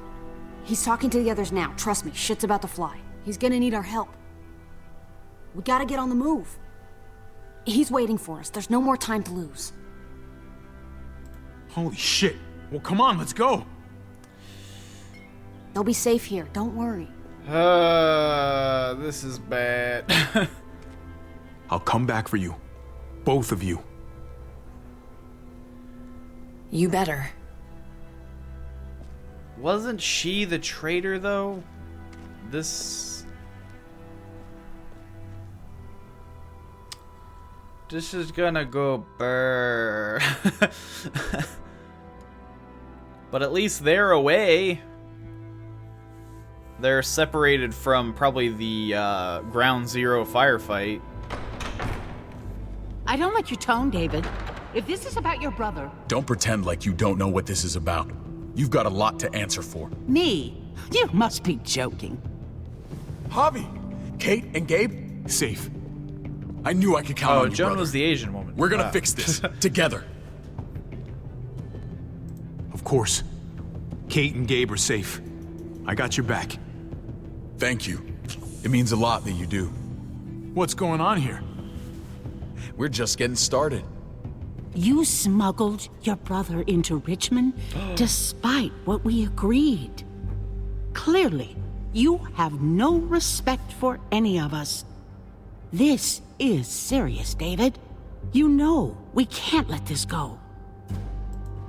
S16: He's talking to the others now. Trust me, shit's about to fly. He's gonna need our help. We gotta get on the move. He's waiting for us. There's no more time to lose.
S1: Holy shit. Well, come on, let's go.
S16: They'll be safe here. Don't worry.
S6: This is bad.
S1: I'll come back for you. Both of you.
S4: You better.
S6: Wasn't she the traitor, though? This is gonna go burr. But at least they're away. They're separated from probably the ground zero firefight.
S14: I don't like your tone, David. If this is about your brother...
S7: Don't pretend like you don't know what this is about. You've got a lot to answer for.
S14: Me? You must be joking.
S7: Javi, Kate and Gabe, safe. I knew I could count on you,
S6: Joan
S7: brother.
S6: was the Asian woman.
S7: We're gonna
S6: Ah.
S7: fix this, together.
S1: Of course. Kate and Gabe are safe. I got your back.
S7: Thank you. It means a lot that you do.
S1: What's going on here?
S7: We're just getting started.
S14: You smuggled your brother into Richmond despite what we agreed. Clearly, you have no respect for any of us. This is serious, David. You know we can't let this go.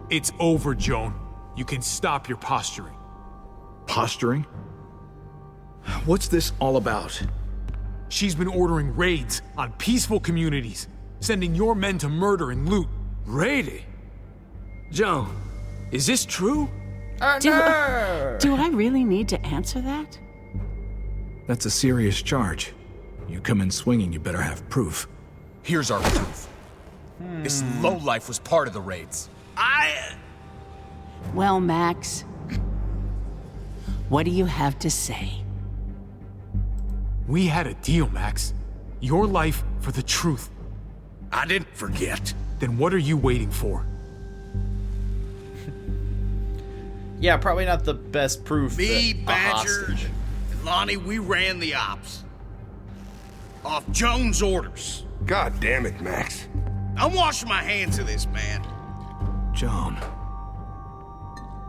S1: It's over, Joan. You can stop your posturing.
S13: Posturing? What's this all about?
S1: She's been ordering raids on peaceful communities, sending your men to murder and loot.
S12: Raiding? Joan, is this true?
S14: Do I really need to answer that?
S13: That's a serious charge. You come in swinging, you better have proof.
S7: Here's our proof. This lowlife was part of the raids.
S14: Well, Max, What do you have to say?
S1: We had a deal, Max. Your life for the truth.
S15: I didn't forget.
S1: Then what are you waiting for?
S6: Yeah, probably not the best proof.
S15: Me,
S6: that a
S15: Badger,
S6: hostage-
S15: and Lonnie, we ran the ops. Off Jones' orders.
S21: God damn it, Max.
S15: I'm washing my hands of this, man.
S13: Joan.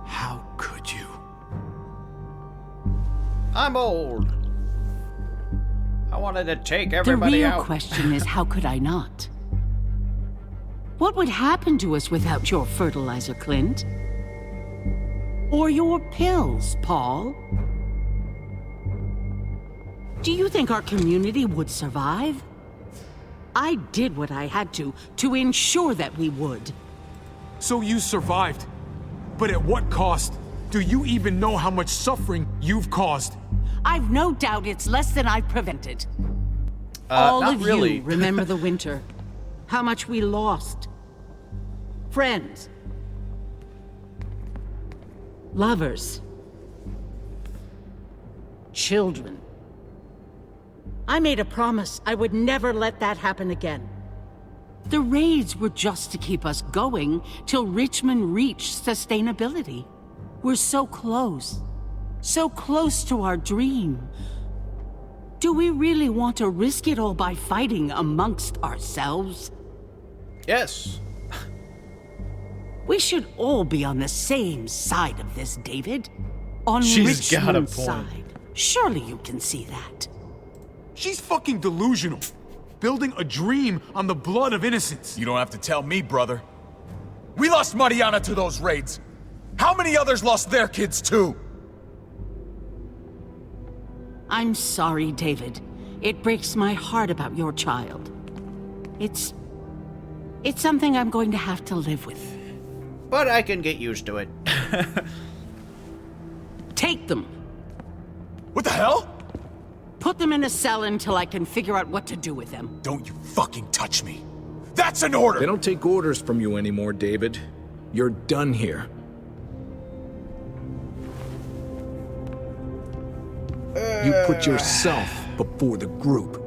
S13: How could you?
S6: I'm old. I wanted to take
S14: The
S6: everybody
S14: real
S6: out.
S14: question is, how could I not? What would happen to us without your fertilizer, Clint? Or your pills, Paul? Do you think our community would survive? I did what I had to ensure that we would.
S1: So you survived. But at what cost? Do you even know how much suffering you've caused?
S14: I've no doubt it's less than I've prevented. All
S6: not
S14: of
S6: really.
S14: you remember the winter. How much we lost. Friends. Lovers. Children. I made a promise I would never let that happen again. The raids were just to keep us going till Richmond reached sustainability. We're so close to our dream. Do we really want to risk it all by fighting amongst ourselves?
S6: Yes.
S14: We should all be on the same side of this, David. On
S6: She's got a
S14: Richmond's
S6: point.
S14: side. Surely you can see that.
S1: She's fucking delusional. Building a dream on the blood of innocents.
S11: You don't have to tell me, brother. We lost Mariana to those raids. How many others lost their kids too?
S14: I'm sorry, David. It breaks my heart about your child. It's something I'm going to have to live with.
S6: But I can get used to it.
S14: Take them.
S11: What the hell?
S14: Put them in a cell until I can figure out what to do with them.
S11: Don't you fucking touch me. That's an order!
S13: They don't take orders from you anymore, David. You're done here. You put yourself before the group.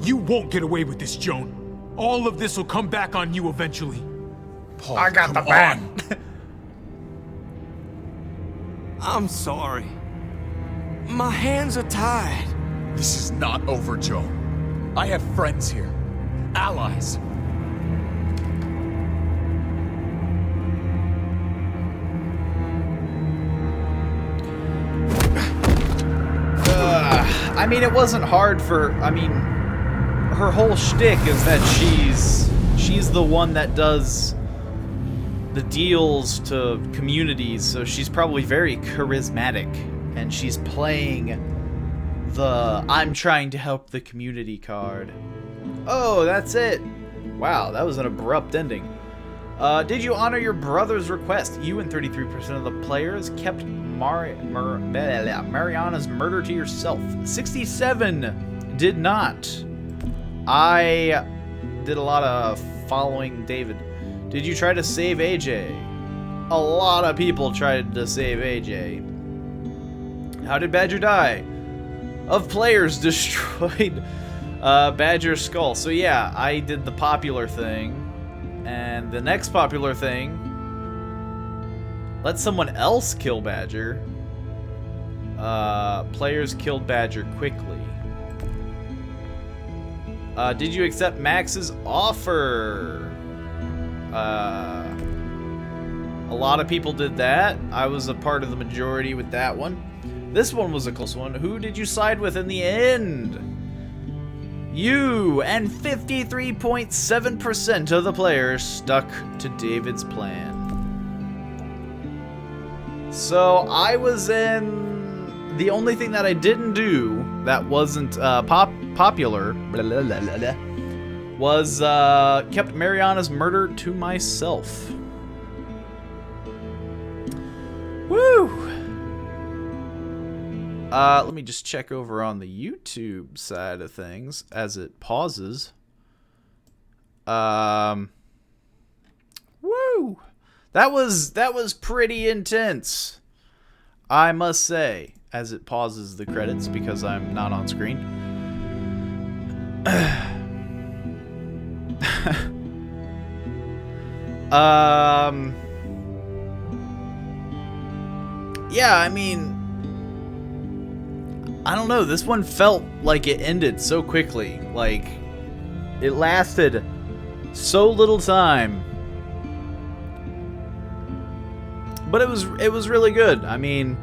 S1: You won't get away with this, Joan. All of this will come back on you eventually.
S11: Paul,
S15: I got the
S11: come
S15: bat.
S11: on.
S12: I'm sorry. My hands are tied.
S11: This is not over, Joan. I have friends here. Allies.
S6: I mean, it wasn't hard for... I mean, her whole shtick is that she's the one that does the deals to communities, so she's probably very charismatic, and she's playing the I'm trying to help the community card. Oh, that's it. Wow, that was an abrupt ending. Did you honor your brother's request? You and 33% of the players kept Mariana's murder to yourself. 67 did not. I did a lot of following David. Did you try to save AJ? A lot of people tried to save AJ. How did Badger die? Of players destroyed Badger's skull. So yeah, I did the popular thing. And the next popular thing, let someone else kill Badger. Players killed Badger quickly. Did you accept Max's offer? A lot of people did that. I was a part of the majority with that one. This one was a close one. Who did you side with in the end? You and 53.7% of the players stuck to David's plan. So I was in... The only thing that I didn't do that wasn't popular was kept Mariana's murder to myself. Woo! Let me just check over on the YouTube side of things as it pauses. Woo! That was pretty intense, I must say, as it pauses the credits because I'm not on screen. Yeah, I mean, I don't know, this one felt like it ended so quickly. Like, it lasted so little time. But it was really good. I mean,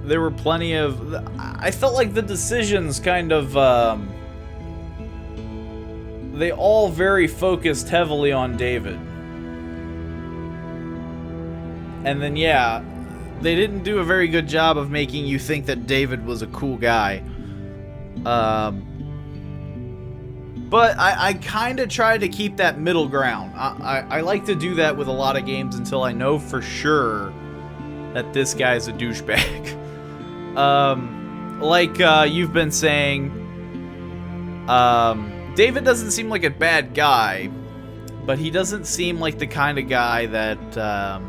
S6: there were plenty of... I felt like the decisions kind of... they all very focused heavily on David. And then, yeah, they didn't do a very good job of making you think that David was a cool guy. But I kind of try to keep that middle ground. I like to do that with a lot of games until I know for sure that this guy's a douchebag. Like you've been saying, David doesn't seem like a bad guy, but he doesn't seem like the kind of guy that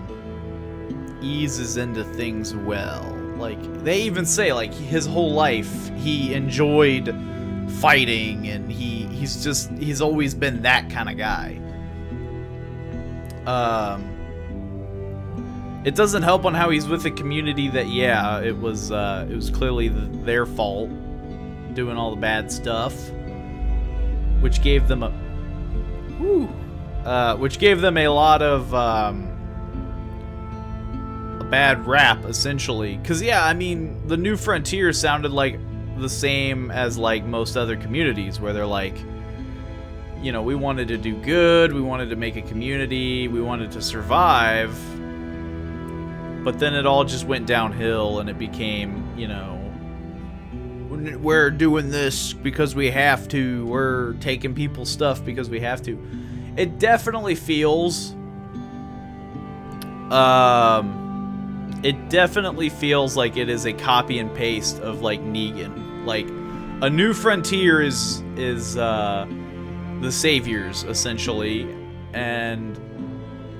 S6: eases into things well. Like, they even say, like, his whole life he enjoyed fighting, and he's always been that kind of guy. It doesn't help on how he's with a community that, yeah, it was clearly their fault doing all the bad stuff, which gave them a lot of a bad rap, essentially. Because, yeah, I mean, the New Frontier sounded like the same as like most other communities, where they're like, you know, we wanted to do good, we wanted to make a community, we wanted to survive, but then it all just went downhill and it became, you know, we're doing this because we have to, we're taking people's stuff because we have to. It definitely feels like it is a copy and paste of like Negan. Like, A New Frontier is the saviors, essentially, and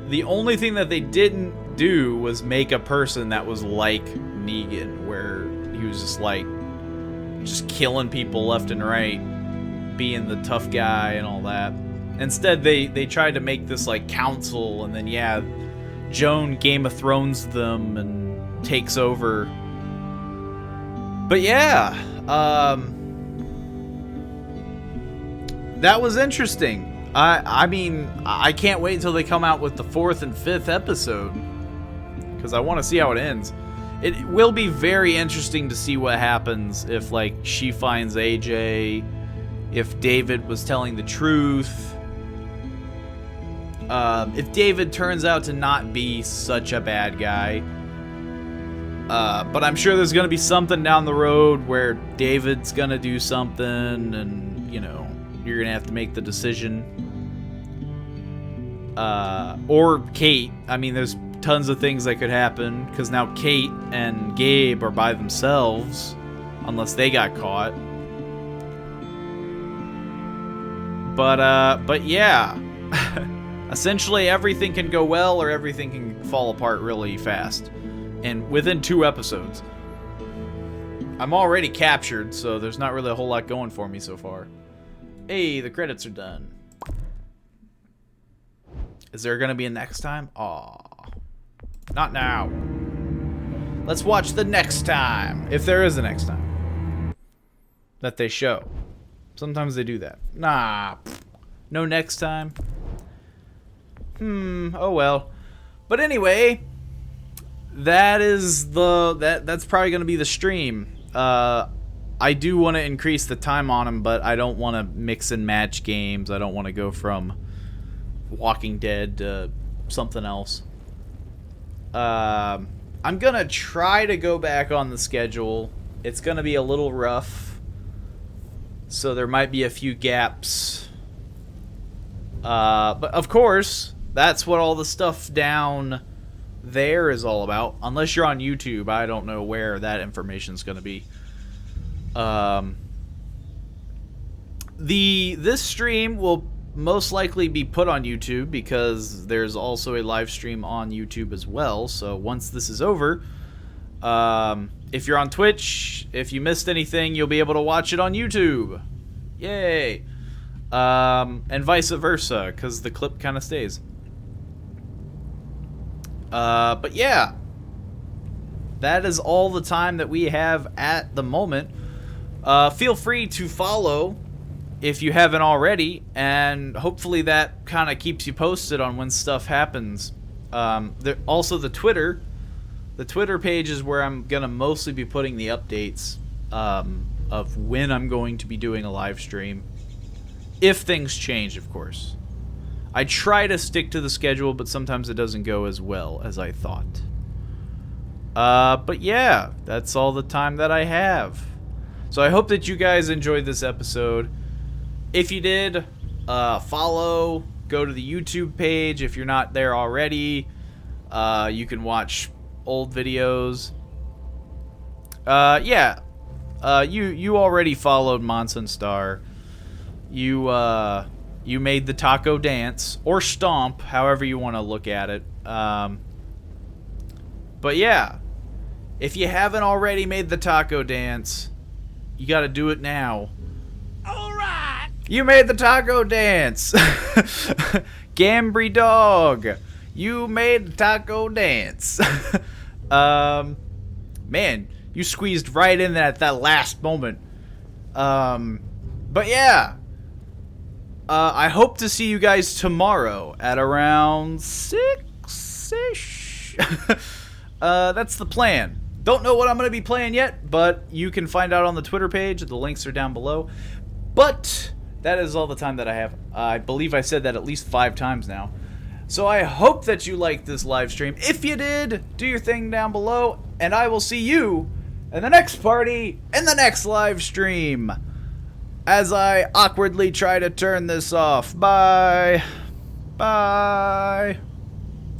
S6: the only thing that they didn't do was make a person that was like Negan, where he was just like, just killing people left and right, being the tough guy and all that. Instead, they tried to make this like council, and then, yeah, Joan Game of Thrones them and takes over. But yeah, that was interesting. I mean, I can't wait until they come out with the 4th and 5th episode, because I want to see how it ends. It will be very interesting to see what happens if, like, she finds AJ, if David was telling the truth, if David turns out to not be such a bad guy. But I'm sure there's going to be something down the road where David's going to do something, and, you know, you're going to have to make the decision. Or Kate. I mean, there's tons of things that could happen, because now Kate and Gabe are by themselves, unless they got caught. But yeah. Essentially, everything can go well, or everything can fall apart really fast. And within 2 episodes. I'm already captured, so there's not really a whole lot going for me so far. Hey, the credits are done. Is there gonna be a next time? Aw. Not now. Let's watch the next time. If there is a next time. That they show. Sometimes they do that. Nah. No next time. Oh well. But anyway, that is that's probably gonna be the stream. I do want to increase the time on them, but I don't want to mix and match games. I don't want to go from Walking Dead to something else. I'm gonna try to go back on the schedule. It's gonna be a little rough, so there might be a few gaps. But of course, that's what all the stuff down there is all about. Unless you're on YouTube, I don't know where that information's gonna be. This stream will most likely be put on YouTube because there's also a live stream on YouTube as well. So once this is over, if you're on Twitch, if you missed anything, you'll be able to watch it on YouTube. Yay! And vice versa, because the clip kind of stays. But yeah, that is all the time that we have at the moment. Feel free to follow if you haven't already, and hopefully that kind of keeps you posted on when stuff happens. Also the Twitter page is where I'm gonna mostly be putting the updates of when I'm going to be doing a live stream, if things change, of course. I try to stick to the schedule, but sometimes it doesn't go as well as I thought. But yeah, that's all the time that I have. So I hope that you guys enjoyed this episode. If you did, follow, go to the YouTube page. If you're not there already, you can watch old videos. Yeah, you already followed Monson Star. You made the taco dance, or stomp, however you want to look at it. But yeah, if you haven't already made the taco dance, you got to do it now. You made the taco dance. Gambry dog. You made the taco dance. Man, you squeezed right in at that last moment. But yeah. I hope to see you guys tomorrow at around 6-ish. That's the plan. Don't know what I'm going to be playing yet, but you can find out on the Twitter page. The links are down below. But that is all the time that I have. I believe I said that at least 5 times now. So I hope that you liked this live stream. If you did, do your thing down below, and I will see you in the next party in the next live stream as I awkwardly try to turn this off. Bye. Bye.